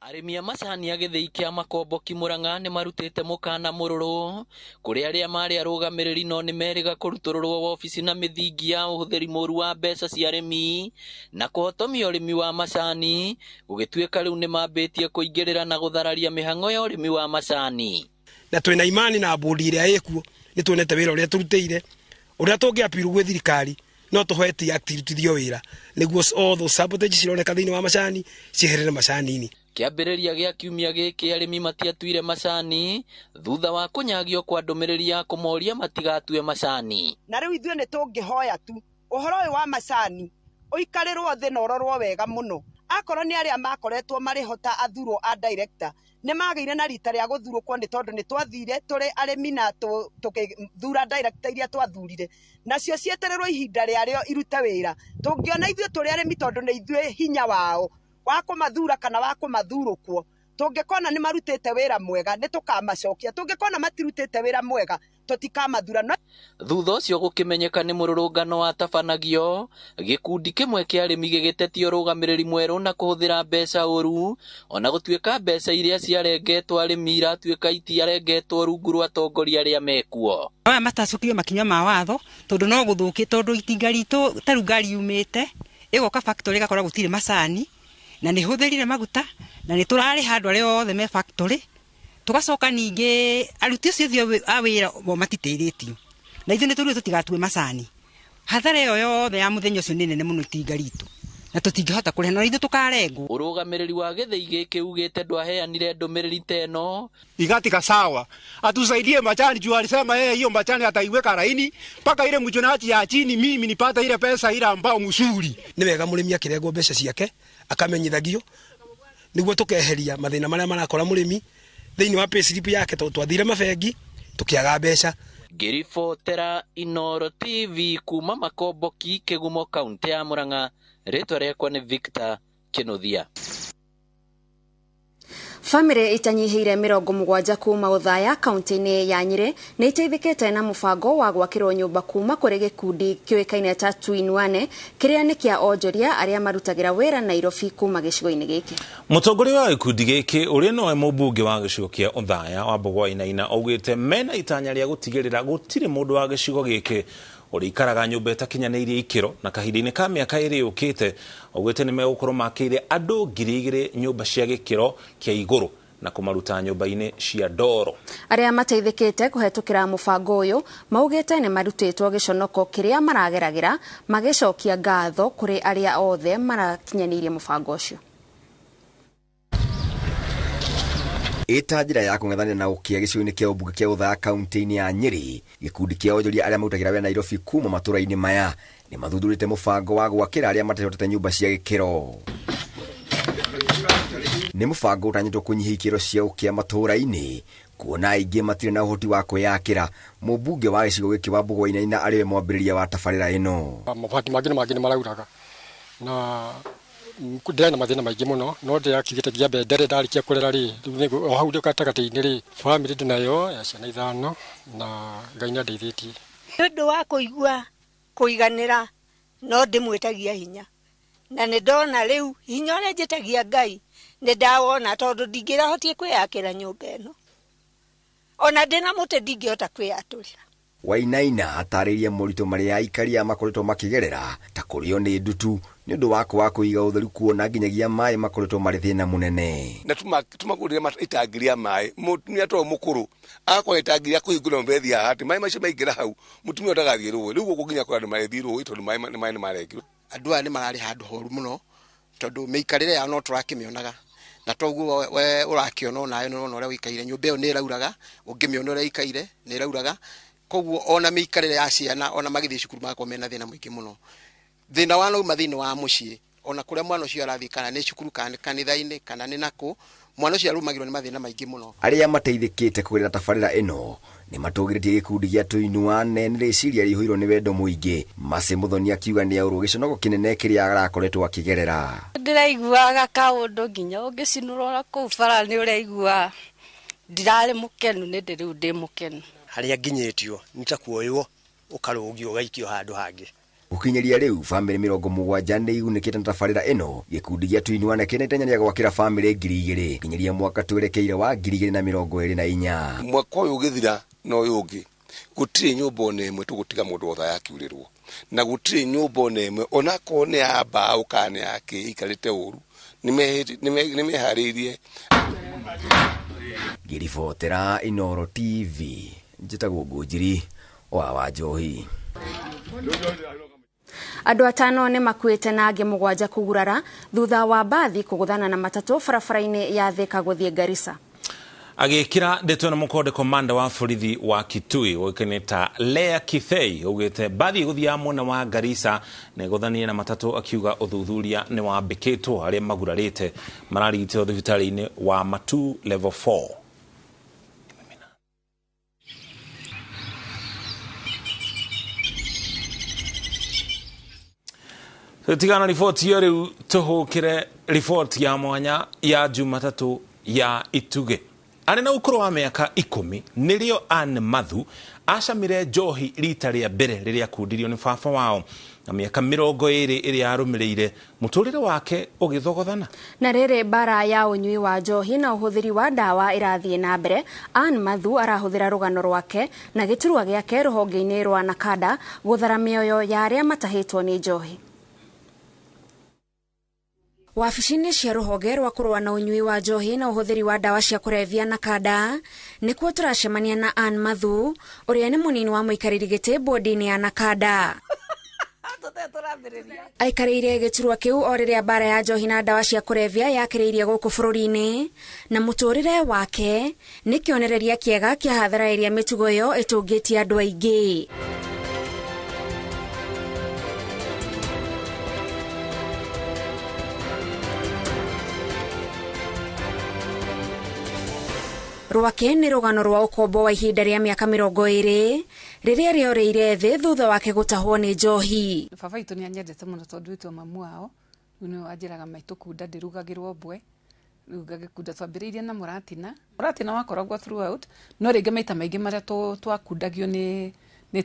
Arimi a macani ya githii kia Makombo ki Murang'a ni marutite mukana mururu kuri aria mari arugamiriri no ni merega kurutururwo ofici na mithingi ya uhuthiri muru wa mbeca cia arimi na kuhotomia urimi wa macani gugituika riu ni mambitie kuingirira na guthararia mihango ya urimi wa macani. Na twina imani na bondi iria ikuo ni tuonete wira uria turutire uria tungiapiru gwe thirikari no tuheti activity wira niguo all those sabotage cironeka thiini wa macani ciherere macani-ini. Kiambiriria gia kiumia giki arimi matiatuire macani thutha wa kunyagio kwa ndumiriri ya kumoria matigatue macani. Na riu ithuĩ ni tungihoya tu uhoro uyu wa macani uikarirwo thi na urorwo wega muno. Akorwo ni aria makoretwo marihota athurwo a director ni magire na rita ria guthurwo ni tondu ni twathire turi arimi na tukithura director iria twathurire nacio cietererwo ihinda riario irute wira. Tungiona ithuĩ turi arimi tondu ni ithuĩ hinya wao wa kumathura kana wa kumathurukwo. Tungikona ni marutite wira mwega ni tukamacokia, tungikona matirutite wira mwega tutikamathura. Thutha ucio gukimenyeka ni mururungano wa tabanagio gikundi kimwe kia arimi gigitetia urugamiriri mweru na kuhuthira mbeca uru ona gutuika mbeca iria ciarengetwo arimi iratuika itiarengetwo rungu rwa atongoria aria mekuo. Aya matacukio makinya ma watho tondu no guthuki tondu itinga ritu taru ngari yumite igoka factory gakora gutire macani na ni huthirire maguta na ni turari handu ari othe me factory tugacoka ningi aruti ucio thio a wira bo matiteiritio na ithu ni turu tutigatue macani hathara yo yothe ya muthenya ucio ni nene muno itinga ritu na tutingihota kureha na ithu tukarengwo. Urugamiriri wa githii giki ugite ndwaheanire ndumiriri teno igatika sawa atusaidie macani juu alisema yeye hiyo macani ataiweka laini mpaka ile mjunaji ya chini mimi nipata ile pesa ile ambao mzuri. Ni wega murimi akirengwo mbeca ciake akamenyithagio niguo tukeheria mathina maria marakora murimi thiini wa payslip yake twathire mabengi tukiaga mbeca. Ngiribotera Inoro TV kuma Makombo Kigumo kaunti ya Murang'a. Ritwa riakwa ni Victor Kenothia. Family itanyihire 70 kuma Uthaya kaunti-ini ya Nyeri ni iteithikite na mubango wa gwakirwo nyumba kuma kuri gikundi kioikaine ta Twin kiria ni kia onjoria aria marutagira wira Nairobi kuma gicigo-ini giki. Mutongoria wa gikundi giki uria noe mubunge wa gicigo kia Uthaya wa Bogwa-Inaina augite mena itanya ria gutigirira gutiri mundu wa gicigo giki urikaraga nyumba itakinyanirie ikiro na kahinda-ini ka miaka iri yukite augite ni megukorwo makire andu 2,000 nyumba cia gikiro kia iguru na kumaruta nyumba-ini cia ndoro. Aria mateithikite kuhetukira mubango uyu maugite ni marutitwo giconoko kiria marageragira magicokia ngatho kuri aria othe marakinyanirie mubango ucio. Ita njira ya kung'ethanira na ukia gicigo-ini kia ubunge kia Uthaya kaunti-ini ya Nyeri, gikundi kia onjoria aria marutagira wira Nairobi kuma matura-ini maya ni mathuthurite mubango wa gwakira aria matehotete nyumba cia gikiro. Ni mubango utanyitwo kunyihia ikiro cia ukia matura-ini kuona aingi matire na uhoti wa kwiyakira. Mubunge wa gicigo giki wa Bogwa-Inaina ariwe mwambiriria wa tabarira ino. Mabati mangine marauraga na ndena mathina maingi muno no ndiakigite gia mbere ndarikia kurera ri o hau ndi katagati-ini ri family ndinayo ya ciana 5 na Ngai na ndeithitie ndu wa kuigua kuiganira no ndimwitagia hinya na ni ndona riu hinya ria njitagia Ngai ni ndawona tondu ndingirahotie kwiyakira nyumba ino ona ndina muti ndingihota kwiyaturira. Wainaina atariria murito maria aikaria makoretwo makigerera ta kurio ni ndutu ni undu wa kuiga utheru kuona nginyagia mai makoretwo mari thina munene na tumagurire itangiria mai mutumia to mukuru akwa itangiria kuhingura mbethi hati mai macio maingira hau mutumia ndagathirwo riu guku nginya kwa maithirwo tondu mai ni marekirwo andu ani marari handu horu muno tondu meikarire ya no turakimionaga na toguo we urakiona nayo no ore wikaire nyumba iyo ni rauraga ungimiona ore ikaire ni rauraga koguo ona meikarire ya ciana ona magithi cukuru makwa mena thina mwingi muno thina wa no mathina wa mucii ona kuria mwana ucio arathi kana ni cukuru kana kanitha-ini kana ni nako mwana ucio arumagirwo ni mathina maingi muno. Aria mateithikite kugirira tabarira ino ni matugiritie gikundi gia Twin ni riciria rihuirwo ni wendo muingi. Mase Muthoni akiuga ni aurwo giconoko kinene kiria arakoretwo akigerera. Ndiraiguaga kaundu nginya ungicinurora kuu bara ni uraigua ndirari mukenu ni ndiriu ndi mukenu haria nginyitio nitakuoywo ukarugio gaikio handu hangi. Ukinyeria riu family 70 ni iunikite na tabarira ino gikundi gia Twin kina itanya gwakira family 2,000 kinyeria mwaka twerekeire wa 2024 mwaka uyu githira no yungi gutiri nyumba one imwe tugutiga mundu Uthaya akiurirwo na gutiri nyumba one imwe ona kone ya mbao kana yake ikarite uru nimeharirie. Giribotera Inoro TV njitagwo Ngunjiri wa Njohi. Andu 5 ni makuite na angi 7 kugurara thutha wa bathi kuguthana na matatu barabara-ini ya Thika guthie Garissa. Agikira ndeto na mukode komanda wa borithi wa Kitui ukeneta Lea Kithei ugite bathi guthia mwana wa Garissa na guthania na matatu akiuga uthuthuria ni wa beketwo aria magurarite mararigitwo thibitari-ini wa Matu level 4. Tigana ripoti ya riu tuhukire ripoti ya mwanya ya Jumatatu ya Ituge. Arena ukuru wa miaka 10 nirio Anne Mathu acamire njohi rita ria mbere riria kundirio ni baba wao na miaka 20 iria arumireire muturire wake ugithogothana. Na riri bara ya unyui wa njohi na uhuthiri wa dawa irathie na mbere. Anne Mathu arahuthira rugano rwake na giturwa giake ruhonge-ini rwa Nakada guthara mioyo ya aria matahitwo ni njohi. Wabici-ini cia ruhonge rwa kurua na unyui wa njohi na uhuthiri wa dawa cia kurevia Nakada nikuo turacemania na Anne Mathu uria ni munini wa muikariri giti bodi-ini ya Nakada. Aikarĩire gĩturwa kĩu o rĩrĩa bara ya njohi na dawa cia kurevia yakĩrĩirie gũkũ bũrũri-inĩ na mũtũrĩre wake nĩ kĩonereria kĩega kĩa hathara ĩrĩa mĩtugo ĩyo ĩtũngĩtie andũ aingĩ. Rwake ni rugano rwa ukombo wa ihinda rĩa miaka 20 riria rioreire thi thutha wake gutahwo ni njohi. Baba itu ni anyendete muno tondu itu mamu wao ni ajiraga maitu kunda ndirugagirwo mbwe riu ngagikunda twambiriirie na muratina wakoragwo throughout no ringi maita maingi maria twakundagio ni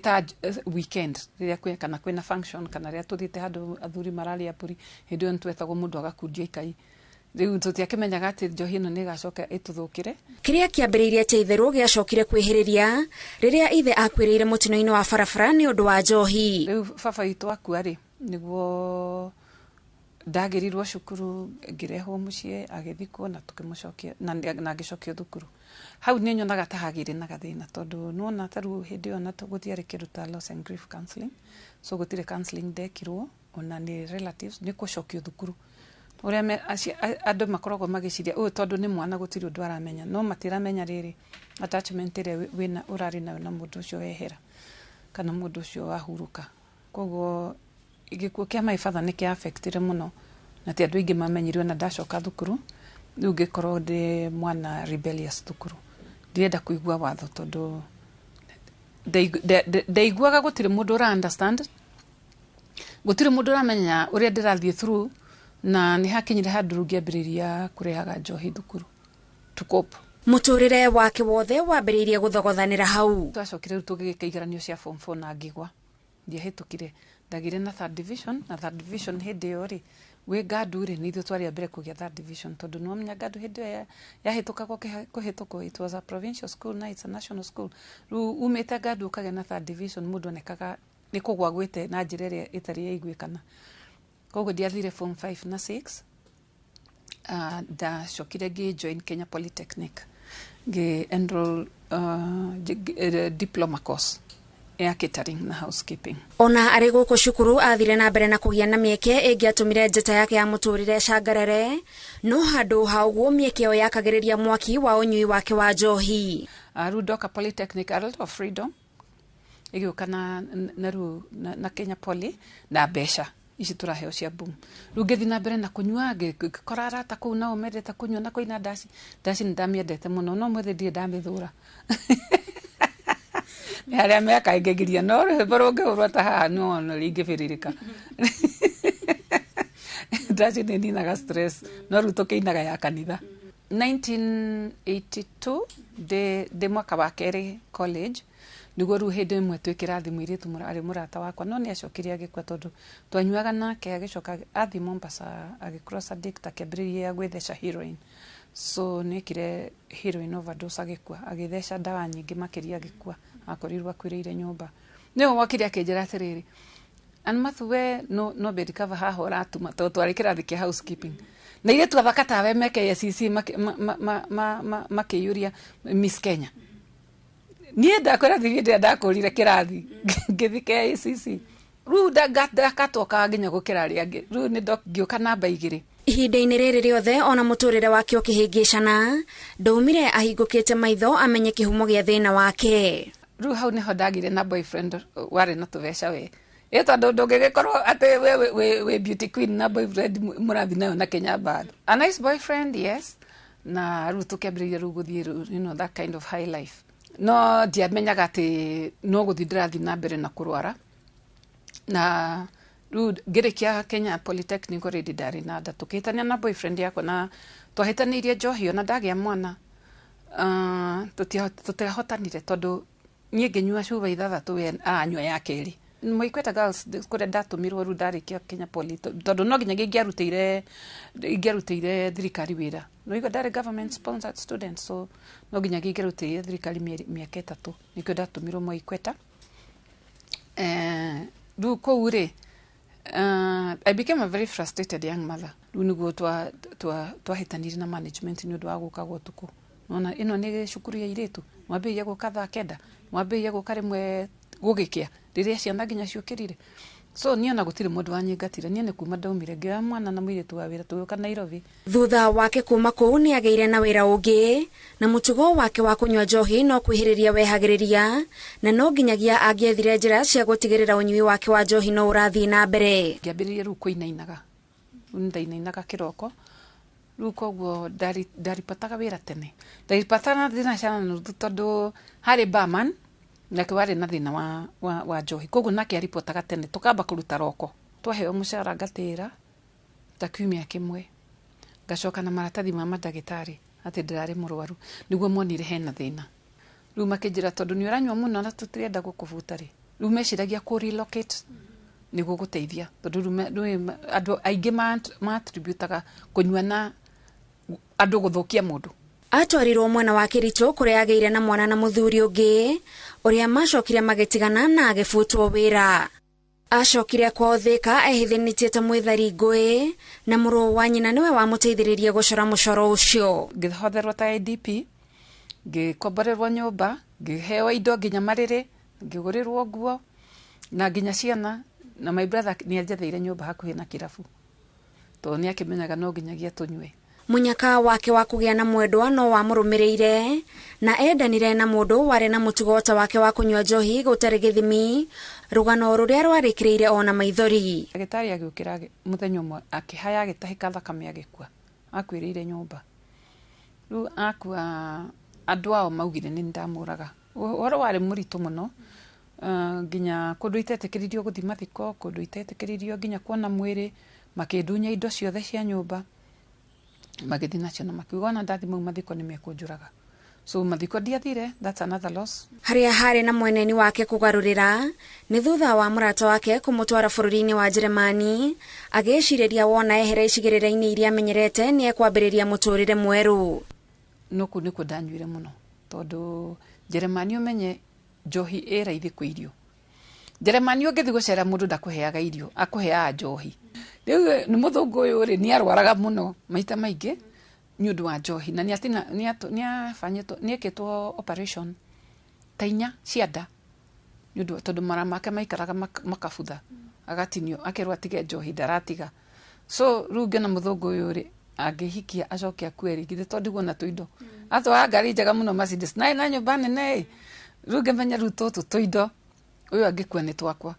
ta weekend riria kana kwina function kana riria tuthite handu athuri mararia mburi hindi iyo nitwetagwo mundu agakundia ikai riu tutiakimenyaga ati njohi ino nigacoka ituthukire. Kiria kiambiriirie ati itheru giacokire kwihiriria riria ithe akwiriire mutino-ini wa barabara ni undu wa njohi. Riu baba witu akua ri niguo ndagirirwo cukuru ngirehwo mucii agithikwo na tukimucokia na ngicokio thukuru. Hau ni nyonaga ta hagire na gathina tondu nuona taru hindi iyo na tuguthiare kiruta loss and grief counselling, so gutire counselling ndekirwo ona ni relatives ni kucokio thukuru uria andu makoragwo magiciria uyu tondu ni mwana gutiri undu aramenya no matiramenya riri attachment iria wina urari nayo na mundu ucio wehera kana mundu ucio wahuruka. Koguo igikuo kia my father ni kia affectire muno na ti andu ingi mamenyirwe na ndacoka thukuru riu ngikorwo ndi mwana rebellious thukuru ndirenda kuigua watho tondu ndaiguaga gutiri mundu ura understand, gutiri mundu uramenya uria ndirathie through na ni hakinyire handu rungiambiriria kurehaga njohi thukuru to cope. Muturire wake wothe wambiriirie guthogothanira hau. Twacokire tugigika igaranio cia form 4 na ngigwa ndiahitukire ndagire na third division hindi iyo ri we gadu ri nithio twari mbere kugia third division tondu no menya gadu hindi iyo yahitukagwo kuhituko. It was a provincial school na it's a national school. Ru umete gadu ukage na third division mundu nekaga ni kugwa gwite na njira iria itari yaiguikana. Koguo ndiathire form 5 na 6 ndacokire join Kenya Polytechnic enroll diploma course ya catering na housekeeping. Ona ari guku cukuru athire na mbere na kugia na mieke ingiatumire njeta yake ya muturire cangarare no handu hauguo mieke yo yakagiriria mwaki wa unyui wake wa njohi. Rudoka Polytechnic a lot of freedom igiuka na Kenya Poly na besha ici turaheo cia boom. Riu ngithi na mbere na kunyua ngikora arata kuu nao mendete kunyua na kuina ndaci ndamiendete muno no mwethe ndie ndamithura ni aria meka ingigiria no rwimbo rungihurwo ta haha no ringibiririka ndaci ni ninaga stress no riu tukiinaga ya kanitha. 1982 de mwaka wa keri college niguo riu hindi imwe twi kirathi mwiritu ari murata wakwa no ni acokire agikwa tondu twanyuaga nake agicoka athi Mombasa agicross addict akiambiriria gwitheca heroin, so nikire heroin overdose agikwa agitheca dawa nyingi makiria agikwa akorirwo akwiriire nyumba. Niyo wakire akinjira atiriri an mathuwe no be recover haha uratuma tondu twari kirathi kia housekeeping na ile tu athaka we meke SCC makiyuria Miss Kenya nie ndakora thivide ndakurire kirathi ngithike ACC ru ndakatoka nginya gukira ri angi ru ni ngiuka namba 2. Ihinda-ini riri riothe ona muturire wake ukihingicana ndaumire ahingukite maitho amenye kihumo gia thina wake. Ru hau niho ndagire na boyfriend wari na tuveca we tondu ndungigikorwo ati we beauty queen na boyfriend murathi nayo na Kenya bad. A nice boyfriend, yes, na ru tukiambiriria ru guthie that kind of high life. No ndiamenyaga ati no guthi ndirathi na mbere na kurwara na ru ngirikia Kenya Polytechnic already ndari na nda tukihitania na boyfriend yakwa na twahitanirie njohi ona ndagia mwana tutiahotanire tondu nie nginyua cuba 3 we anyua ya keri Moikweta girls kuria ndatumirwo ru ndarikia Kenya Poly tondu no nginya ingirutire thirikari wira no igo ndari government sponsored student, so no nginya ingirutire thirikari miaka 3 nikio ndatumirwo Moikweta. Ru kou ri I became a very frustrated young mother. Ru niguo twahitanire na management ni undu wa gukagwo tuku nona ino ni cukuru ya iritu mwambie guka thaa 9 mwambie guka rimwe gugikia riria ciana nginya ciukirire, so niona gutire mundu wanyingatire niene kuma ndaumire ngira mwana na mwiritu wa wira tuyoka Nairobi. Thutha wake kuma kuu ni ageire na wira ungi na mutugo wake wa kunywa njohi no kwihiriria wehagiriria na no nginyagia angiethire njira cia gutigirira unyui wake wa njohi no urathi na mbere. Ngiambiriria ru kuinainaga ndainainaga kiroko ru koguo ndaripataga wira tene ndaripatana thina ciana nuthu tondu hari barman nake wari na thina wa njohi koguo nake aripotaga tene tukamba kuruta roko twaheo mucara ngatira ta kiumia kimwe ngacoka na maratathi ma mandagĩtarĩ atĩ ndĩrarĩ mũrwaru nĩguo monire hena thĩna. Rĩu makĩnjĩra tondũ nĩ ũranyua mũno na tũtirenda gũkũbuta rĩ, rĩu meciragia kũ relocate nĩguo gũteithia tondũ andũ aingĩ maattributaga kũnyua na andũ gũthũkia mũndũ. Atwarirwo mwena wa Kericho kũrĩa agĩire na mwana na mũthuri ũngĩ ũrĩa macokire magĩtigana na agĩbutwo wĩra. Acokire kwao Thika ehithĩnĩtie ta mwĩthari ngũĩ na mũrũ wa nyina nĩwe wamũteithĩrĩrie gũcora mũcoro ũcio. Ngĩhotherwo ta IDP, ngĩkomborerwo nyũmba, ngĩheo indo nginya marĩrĩ, ngĩgũrĩrwo nguo na nginya ciana, na my brother nĩ anjetheire nyũmba hakuhĩ na kirabu tondũ nĩ akĩmenyaga no nginyagia tũnyue. Munyaka wake wa kũgĩa na mwendwa no wamũrũmĩrĩire na endanire na mũndũ warĩ na mũtugo wake wa kũnyua njohi gũtarĩ gĩthimi, rũgano rũrĩa rwarĩkĩrĩire ona maithori. Ndagĩtarĩ agĩũkĩra mũthenya ũmwe akĩhaya agĩtahĩka thakame agĩkua, akuĩrĩire nyũmba. Rĩu akua andũ ao maugire nĩ ndamũraga. Ũhoro warĩ mũritũ mũno, nginya kũndũ itetĩkĩririo gũthiĩ mathiko, kũndũ itetĩkĩririo nginya kuona mwĩrĩ, makĩndunya indo ciothe cia nyũmba, magĩthiĩ nacio na makiuga ona ndathi mau mathiko nĩ mekũnjũraga. So mathiko ndiathire, that's another loss. Harĩa harĩ na mweneni wake kũgarũrĩra nĩ thutha wa mũrata wake kũmũtwara bũrũri-inĩ wa Jeremani, agĩcirĩria wona ehera icigĩrĩra-inĩ iria amenyerete nĩ ekwambĩrĩria mũtũrĩre mwerũ. Nuku nĩkuo ndanyuire mũno tondũ Jeremani ũmenye njohi ĩ raithi kwĩ irio. Jeremani ũngĩthiĩ gũcera mũndũ ndakũheaga irio, akũheaga njohi. Rĩu nĩ mũthũngũ ũyũ rĩ nĩ arwaraga mũno maita maingĩ nĩ ũndũ wa njohi, na nĩ ekĩtwo operation ta 4 cia nda nĩ ũndũ tondũ mara make maikaraga makabutha, agatinio akerwo atige njohi ndaratiga. So rĩu ngĩona mũthũngũ ũyũ rĩ angĩhikia acoke akue rĩ githĩ tondũ na tũindo atwara ngari njega mũno Mercedes na nyũmba nene. Rĩu ngĩmenya rĩu tũtũ tũindo ũyũ angĩkua nĩ twakwa.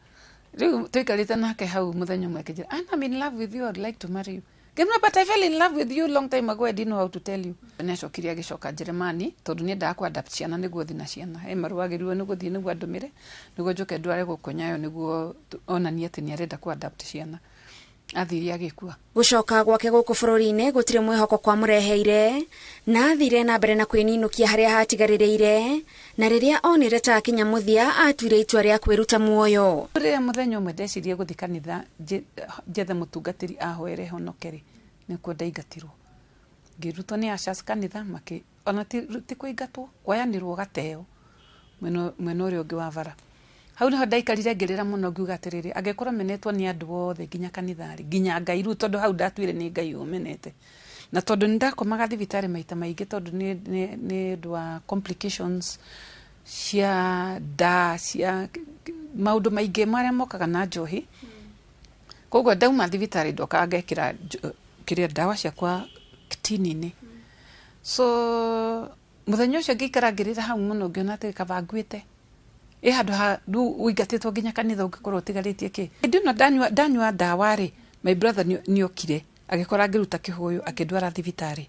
Rĩu tũikarĩte nake hau mũthenya ũmwe akĩnjĩra, I'm in love with you, I'd like to marry you. Ngĩmwĩra, but I fell in love with you long time ago, I didn't know how to tell you. Nĩacokire agĩcoka Jeremani tondũ nĩ endaga kũ-adapt ciana nĩguo thiĩ na ciana. Marũa agĩrĩirwo nĩ gũthiĩ nĩguo andũmĩre nĩguo njoke ndware gũkũ Nyayo nĩguo onanie atĩ nĩ arenda kũ-adapt ciana. Athire agĩkua. Gũcoka gwake gũkũ bũrũri-inĩ gũtirĩ mwĩhoko kwamũreheire na athire na mbere na kwĩninũkia harĩa hatigarĩrĩire, na rĩrĩa onire ta akinya mũthia atuire itua rĩa kwĩruta muoyo. Rĩrĩa mũthenya ũmwe ndecirie gũthiĩ kanitha njethe mũtungatĩri ahoere honokeri nĩkuo ndaingatirwo. Ngĩrutwo nĩ ashas kanitha ona ti kũingatwo, kwoyanĩrwo gateo mwena ũrĩa ũngĩ wa bara. Hau nĩho ndaikarire ngĩrĩra mũno ngiuga atĩrĩrĩ, angĩkorwo menetwo nĩ andũ othe nginya kanitharĩ nginya Ngai, rĩu tondũ hau ndatuire nĩ Ngai ũmenete, na tondũ nĩ ndakomaga thibitarĩ maita maingĩ tondũ nĩ ũndũ wa complications cia nda cia maũndũ maingĩ marĩa mokaga na njohi. Koguo ndauma thibitarĩ ndokaga ngekĩra kĩrĩa ndawa ciakwa tini-inĩ. So mũthenya ũcio ngĩikara ngĩrĩra hau mũno ngĩona atĩ kaba nguĩte handũ ha rĩu ũingatĩtwo nginya kanitha ũngĩkorwo ũtigarĩtie kĩ. Hĩndĩ ĩno ndanyua ndawa rĩ, my brother nĩ okire agĩkora ngĩruta kĩhũyũ akĩndwara thibitarĩ.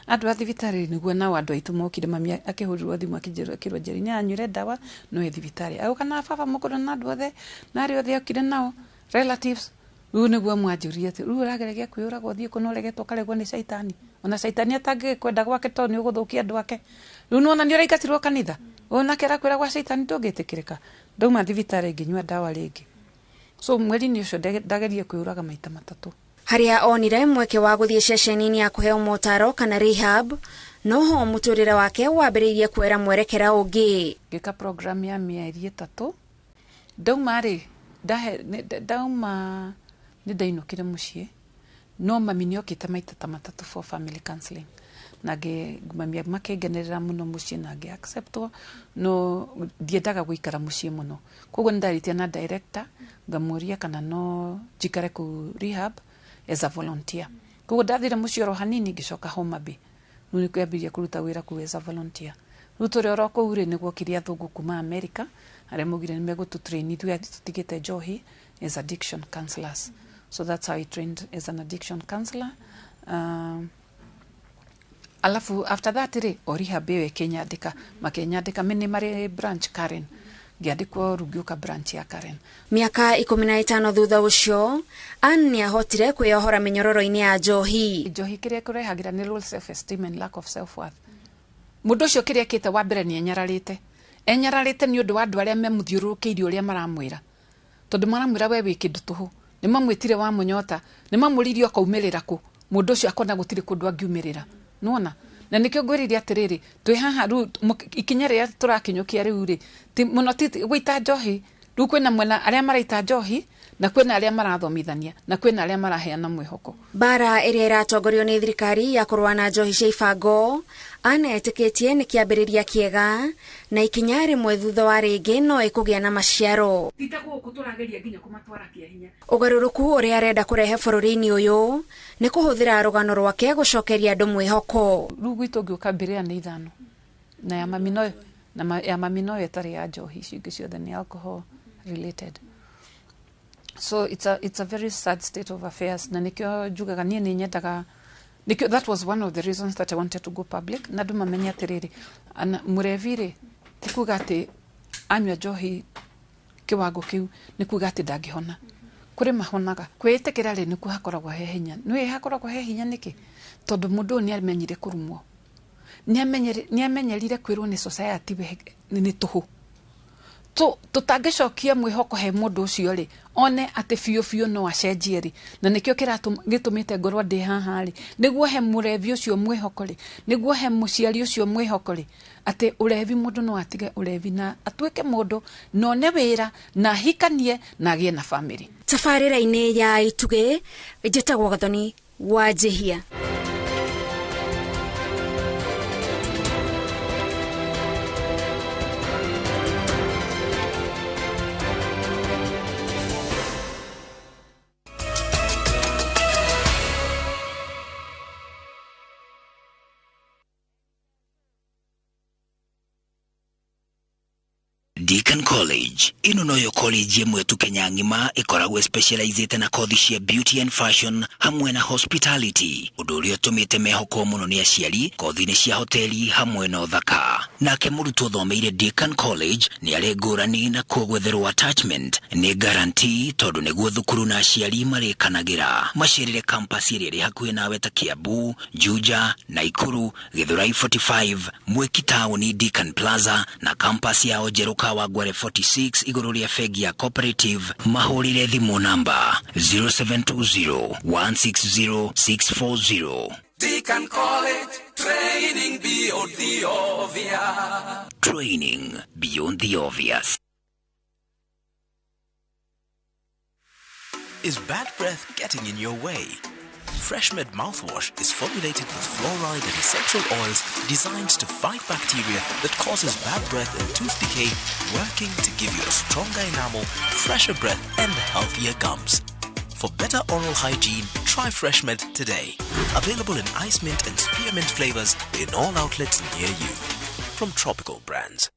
Andwara thibitarĩ nĩguo nao andũ aitũ mokire, mami akĩhũrirwo thimũ akĩnjĩrwo Njeri nĩ anyuire ndawa no e thibitarĩ. Agĩũka na baba mũkũrũ na andũ othe na arĩa othe okire nao relatives. Rĩu nĩguo mwanjũria atĩ rĩu ũrageregia kwĩyũraga ũthiĩ kũ na ũregetwo ũkaregwo nĩ caitani. Ona caitani atangĩkwenda gwake tondũ nĩ ũgũthũkia andũ ake. Rĩu nĩwona nĩ ũraingatirwo kanitha. Nake arakwĩra gwa caitani ndũngĩtĩkĩrĩka. Ndauma thibitarĩ ngĩnyua ndawa rĩngĩ. So mweri-inĩ ũcio ndagerie kwĩyũraga maita 3. Harĩa onire mweke wa gũthiĩ ceceni-inĩ ya kũheo motaro kana rehab, noho mũtũrĩre wake wambĩrĩirie kwera mwerekera ũngĩ. Ngĩka program ya mĩeri 3. Ndauma rĩ ndauma nĩ ndainũkire mũciĩ, no mami nĩ okĩte maita ta 3 for family counseling, na mami makĩngenerera mũno mũciĩ na acceptwo, no ndiendaga gũikara mũciĩ mũno. Koguo nĩndarĩtie na director ngamũria kana no njikare kũu rehab as a volunteer. Koguo ndathire mũciĩ oro hanini ngĩcoka Homa Bay. Rĩu nĩkwambĩrĩria kũruta wĩra kũu as a volunteer. Rĩu tũrĩ oro kũu rĩ nĩguo kĩrĩa athũngũ kuma America arĩa maugire nĩ megũtũtrain ithuĩ tũtigĩte njohi as addiction counselors. So that's how I trained as an addiction counselor. Alafu after that rĩ o rehab ĩyo ĩkĩnyandĩka makenyandĩka mene marĩ branch Karen giandikwo Rugiuka branch ya Karen. Miaka 15 thutha ucio Anne niahotire kwiohora minyororo-ini ya njohi. Njohi kiria kurehagira ni low self esteem and lack of self worth. Mundu ucio kiria kite wa mbere ni enyararite ni undu wa andu aria memuthiurukiirie uria maramwira, tondu maramwira we wi kindu tuhu, ni mamwitire wa munyota, ni mamuririo kaumirira ku mundu ucio akona gutiri kundu angiumirira. Nuona na nikyo ngwiriria atiriri twi haha ru ikinya ria turakinyukia riu ri ti muno ti gwita njohi ru kwina mwena aria maraita njohi na kwina aria marathomithania na kwina aria maraheana mwihoko. Bara iria iratongorio ni thirikari ya kurwa na njohi cia ibango anetikitie ni kiambiriria kiega na ikinya rimwe thutha wa ringi no ikugia na maciaro. Ugaruruku uria arenda kurehe bururi-ini uyu ni kuhuthira rugano rwake gucokeria andu mwihoko. Ru gwitu ngiuka mbiria ni ithano na ya mamino etari ya njohi cingi ciothe ni alcohol related. So it's a very sad state of affairs na nikyo njugaga nie ni nyendaga nikyo that was one of the reasons that I wanted to go public na ndu mamenya atiriri murevire tikuga ati anywa njohi kiwango kiu nikuga ati ndangihona kuri mahonaga kwitikira ri niku hakoragwo he hinya nwi hakoragwo he hinya niki tondu mundu ni amenyire kurumwo ni amenyerire kwirwo ni society ni tuhu tutangicokia mwihoko he mundu ucio ri one ati fiu no acenjie ri na nikyo gitumite ngorwa ndi haha ri niguo he murevi ucio mwihoko ri niguo he muciari ucio mwihoko ri ati urevi mundu no atige urevi na atuike mundu no ne wira na hikanie na gie na family. Tafarira-ini ya ituge njitagwo Gathoni wa Jehia. Deakin College ino noyo college yemwe tu Kenya ngima ikoragwo specialized na kothi cia beauty and fashion hamwe na hospitality undu uria tumite mehoko muno ni aciari kothi-ini cia hoteli hamwe na uthaka. Nake murutwo thomeire Deakin College ni ari ngurani na kugwetherwo attachment ni guarantee tondu niguo thukuru na aciari marikanagira. Macirire campus iria ri hakuhi nawe ta Kiambu, Juja, Naikuru, Githurai 45, Mwiki Town, Deakin Plaza na campus ya Ojeruka wa Gware 46 iguru ria fegi ya cooperative. Mahurire thimu namba 0720160640. Deakin College, training beyond the obvious. Training beyond the obvious. Is bad breath getting in your way? FreshMed mouthwash is formulated with fluoride and essential oils designed to fight bacteria that causes bad breath and tooth decay, working to give you a stronger enamel, fresher breath and healthier gums. For better oral hygiene, try FreshMed today. Available in ice mint and spearmint flavors in all outlets near you. From Tropical Brands.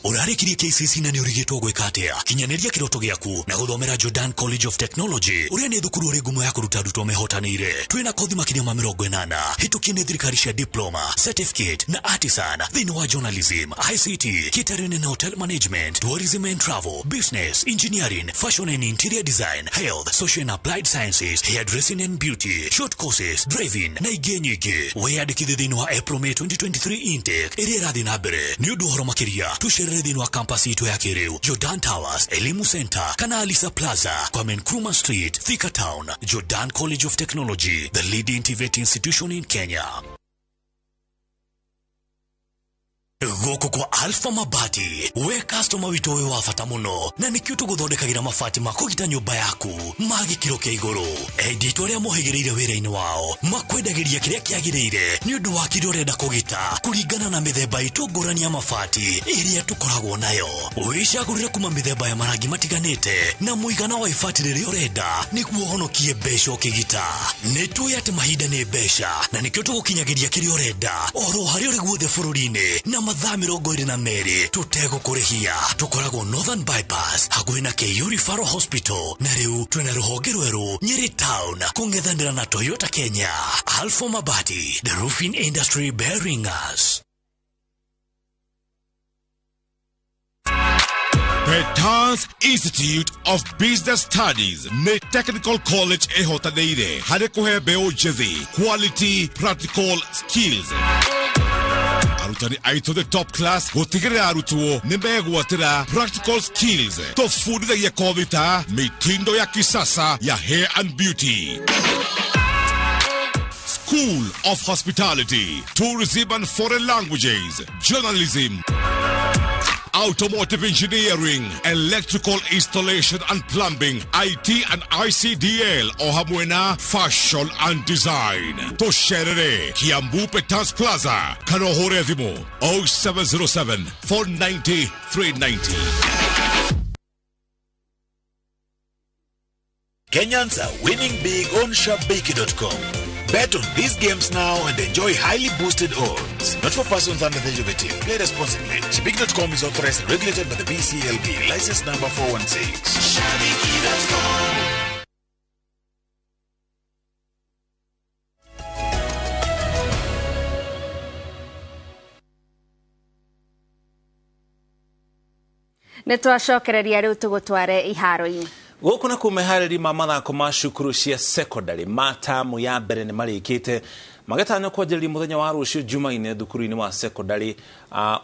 Urarikirie KCC na niurigitwo gwika atia kinyaniria kiroto giaku na guthomera Jordan College of Technology uria ni thukuru uri ngumo ya kuruta arutwo mehotanire. Twina kothi makiria ma 80 hitukie ni thirikari cia diploma, certificate na artisan thiini wa journalism, ICT, catering and hotel management, tourism and travel, business, engineering, fashion and interior design, health, social and applied sciences, hairdressing and beauty, short courses, driving na ingĩ nyingĩ. Weyandĩkithie thiini wa April May 2023 intake iria irathi na mbere. Ni undu horo makiria tucerere thiini wa campus itu ya kiriu Jordan Towers, Elimu Center kana Alisa Plaza, Kwame Nkrumah Street, Thika Town. Jordan College of Technology, the leading TVET institution in Kenya. Goko kwa Alpha Mabati, we customer wito we wafata muno na nikyo tuguthondekagira mabati makugita nyumba yaku magikiro kia iguru. Edit uria mohegereire wira-ini wao makwendagiria kiria kiagirire ni undu wa kiria urenda kugita kuringana na mithemba itu ngurani ya mabati iria tukoragwo nayo. Wicagurire kuma mithemba ya marangi matiganite na muigana wa ibati riria urenda niguo honokie mbeca ukigita. Nituoya ati mahinda ni mbeca na nikyo tugukinyagiria kiria urenda oro haria uri guothe bururi-ini na mathaa 22 tutegũkũrĩhia. Tukoragwo Northern Bypass hakuhĩ na KU Referral Hospital na riu twina ruhonge rweru Nyeri Town kung'ethanĩra na Toyota Kenya. Alpha Mabati, the roofing industry bearing us. Petans Institute of Business Studies ne technical college ehotaneire harĩ kũhe mbeũ njĩthĩ quality practical skills. Arutani aitũ the top class gũtigĩrĩra arutwo nĩ megwatĩra practical skills. Tũbundithagia kothi ta mitindo ya kisasa ya hair and beauty, School of Hospitality, Tourism and Foreign Languages, Journalism, Automotive Engineering, Electrical Installation and Plumbing, IT and ICDL, Ohamwena, Fashion and Design. Tosherere, Kiambu Petans Plaza, Kanohore Vimo, 0707 490 390. Kenyans are winning big on ShopBakey.com. Bet on these games now and enjoy highly boosted odds. Not for persons under the age of 18. Play responsibly. ShopBakey.com is authorized and regulated by the BCLB. License number 416. ShopBakey.com. Nitwacokereria riu tugutware iharo-ini. Gũkũ nĩ kumeharĩria ma mathako ma cukuru cia secondary ma tamu ya mbere nĩ marĩkĩte magatanya kwanjĩrĩria mũthenya wa rũciũ Jumaine thukuru-inĩ wa secondary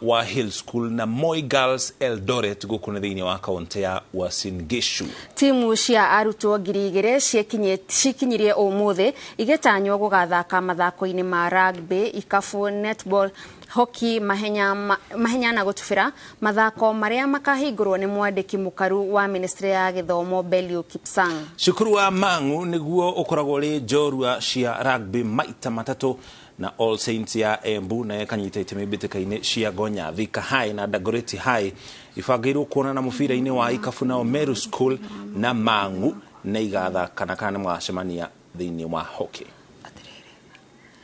wa Hill School na Moi Girls Eldoret gũkũ nĩ thĩinĩ wa kaunti ya Uasin Gishu. Timu cia arutwo 2,000 cikinyirie ũmũthĩ igĩtanywo gũgathaka mathako-inĩ ma rugby, ikabu, netball, hockey, mahenya na gũtubĩra mathako marĩa makahingũrwo nĩ mwandĩki mũkaru wa Ministry ya Gĩthomo Belio Kipsang. Cukuru wa Mang'u nĩguo ũkoragwo rĩ njorua cia rugby maita matatũ na All Saints ya Embu na yakanyita itemi mbĩtĩka-inĩ cia Gonya, Thika High na Dagoretti High ibangĩirwo kuonana mũbira-inĩ wa ikabu na Meru School na Mang'u na igathakana kana magacemania thĩinĩ wa hockey.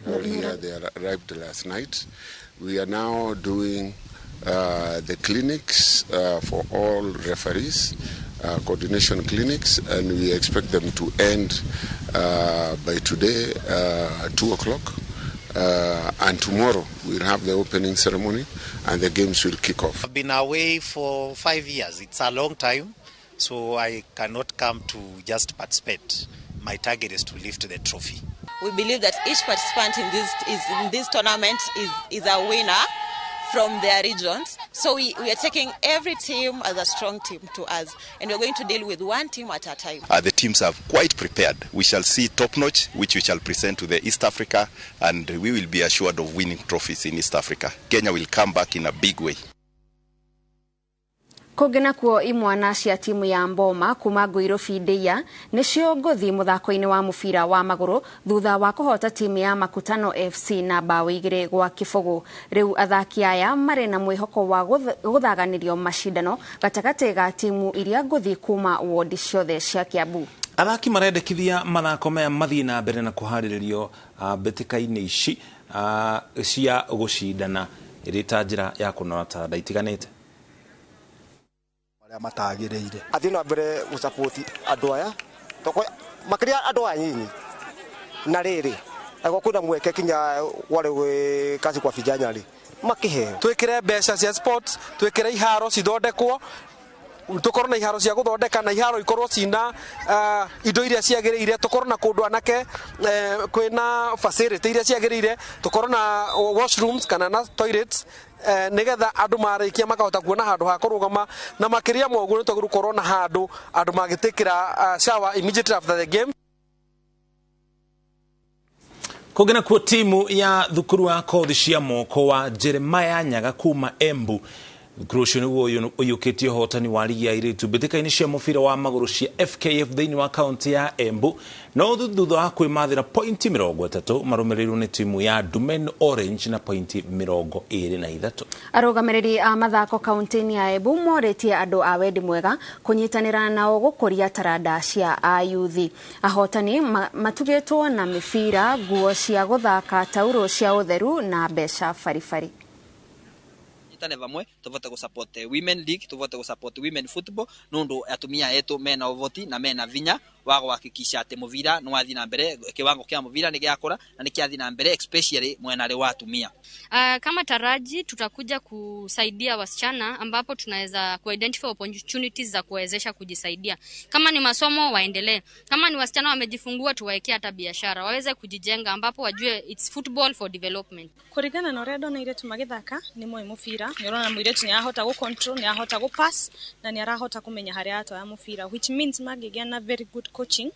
Earlier they arrived last night. We are now doing the clinics for all referees, coordination clinics, and we expect them to end by today, 2 o'clock. And tomorrow we'll have the opening ceremony and the games will kick off. I've been away for 5 years. It's a long time, so I cannot come to just participate. My target is to lift the trophy. We believe that each participant in this tournament is a winner from their regions. So we are taking every team as a strong team to us, and we're going to deal with one team at a time. The teams are quite prepared. We shall see top-notch, which we shall present to the East Africa, and we will be assured of winning trophies in East Africa. Kenya will come back in a big way. Kũngĩ kuo imwana cia timu ya Mboma kuma Ngũirũ Ndeia nĩcio ngũthi mũthako-inĩ wa mũbira wa magũrũ thutha wa kũhota timu ya Makutano FC na bao 2-0. Rĩu athaki aya marĩ na mwĩhoko wa gũthaganĩrio macindano gatagatĩ ga timu iria ngũthi kuma ward ciothe cia Kiambu. Athaki marendekithia mathako maya mathiĩ na mbere na kũharĩrĩrio mbĩtĩka-inĩ ici cia gũcindana ĩrĩ ta njĩra ya kũnora taranda itiganĩte. Matagĩrĩire athiĩ na mbere gũsapoti andũ aya makĩria andũ aya nyinyi na rĩrĩ agwo kwĩna mweke kinya wale we kazi kwa vijana rĩ makĩheo twĩkĩre mbeca cia sports twĩkĩre iharo cithondekwo tukorwo na iharo cia gũthondeka na iharo ikorwo cina indo iria ciagĩrĩire tukorwo na kũndũ anake kwĩna facility iria ciagĩrĩire tukorwo na washrooms kana na toilets nigetha andu marĩkia makahota kuona handũ ha kũrũgama na makĩria moguo nĩ tũgũkorwo na handũ andu magĩtĩkĩra shower immediately after the game. Kũngĩ kuo timu ya thukuru wa kothi cia moko wa Jeremiah Nyaga kuma Embu thukuru ũcio nĩguo ũiyũkĩtie ũhotani wa ligi ya airĩtu mbĩtĩka-inĩ cia mũbira wa magũrũ cia FKF thĩinĩ wa kaunti ya Embu no thutha wa kwĩmathĩra pointi 30 marũmĩrĩirwo nĩ timu ya Dumen Orange na pointi 23. Arũgamĩrĩri a mathako kaunti-inĩ ya Embu morĩtie andũ a wendi mwega kũnyitanĩra nao gũkũria taranda cia ayuthi. Ahotani matugĩtwo na mĩbira, nguo cia gũthaka, tauro cia ũtheru na mbeca farifari. Tane vamwe tuvote kusupport women league, tuvote kusupport women football nundu atumia yetu mena uvoti na mena vinya wa kuhakikisha ati muvira no wathi na mbere kiwango kia muvira ni giakora na ni kiathi na mbere especially mwenare wa atumia. Kama taraji tutakuja kusaidia wasichana ambapo tunaweza kuidentify opportunities za kuwezesha kujisaidia. Kama ni masomo waendelee. Kama ni wasichana wamejifungua tuwaekea hata biashara waweze kujijenga ambapo wajue it's football for development. Kurigana na uria ndona iretu magithaka ni moyo mufira ni urona muiretu ni ahota go control ni ahota go pass na ni arahota kumenya haria ato ya mufira, which means magigea na very good coaching.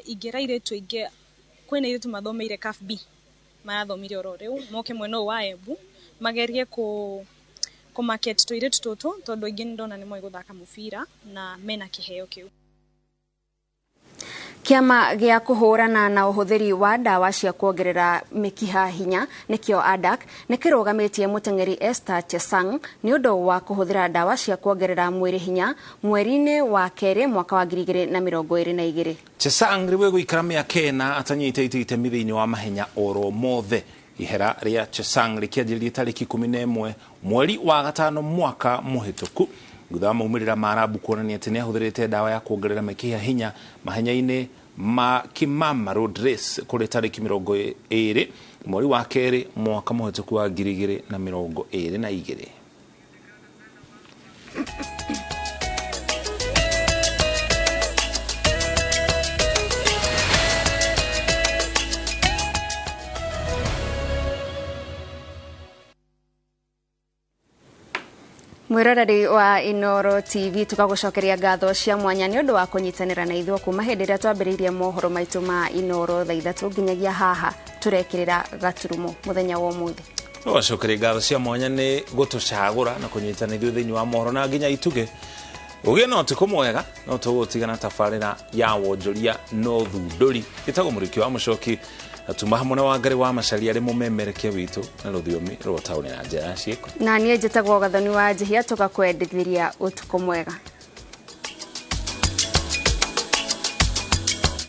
Igera iretu ige kwena iretu mathomeire CAF B marathomire oro riu moke mweno wa Embu magerie ku market to iretu toto tondu ingi ndona ni moyo guthaka mufira na mena kiheo kiu. Kiama gĩa kũhũrana na ũhũthĩri wa ndawa cia kuongerera mĩkiha hinya nĩkĩo ADAK nĩkĩrũgamĩtie mũteng'eri Esther Chesang nĩ ũndũ wa kũhũthĩra ndawa cia kuongerera mwĩrĩ hinya mweri-inĩ wa kerĩ mwaka wa 2022. Chesang rĩwe gũikara mĩaka ĩna atanyitĩte itemi thĩinĩ wa mahenya oro mothe. Ihera rĩa Chesang rĩkĩanjĩrĩria tarĩki 11 mweri wa gatano mwaka mũhĩtũku thutha wa maumĩrĩra ma arabu kuonania atĩ nĩ ahũthĩrĩte ndawa ya kuongerera mĩkiha hinya mahenya-inĩ ma Kimama Road Race kũrĩ tarĩki 20 mweri wa kerĩ mwaka mũhĩtũku wa 2022. Mwiroreri wa Inoro TV tukagucokeria ngatho cia mwanya ni undu wa kunyitanira na ithuo kuma hindi ria twambiriirie mohoro maitu ma Inoro thaa 3 nginyagia haha turekirira gaturumo muthenya wa umuthi. Tugacokeria ngatho cia mwanya ni gutucagura na kunyitana ithuo thiini wa mohoro na nginya ituge ugie no tuko mwega no tugutigana tafarira ya wonjoria no thunduri gitago muriki wa mucoki atuma hamwe wa ngari wa macari ari mumemerekia witu na ruthiomi rwa tauni na njira ciiko na nie njitagwo gathoni wa njihia tugakwendithiria utuko mwega.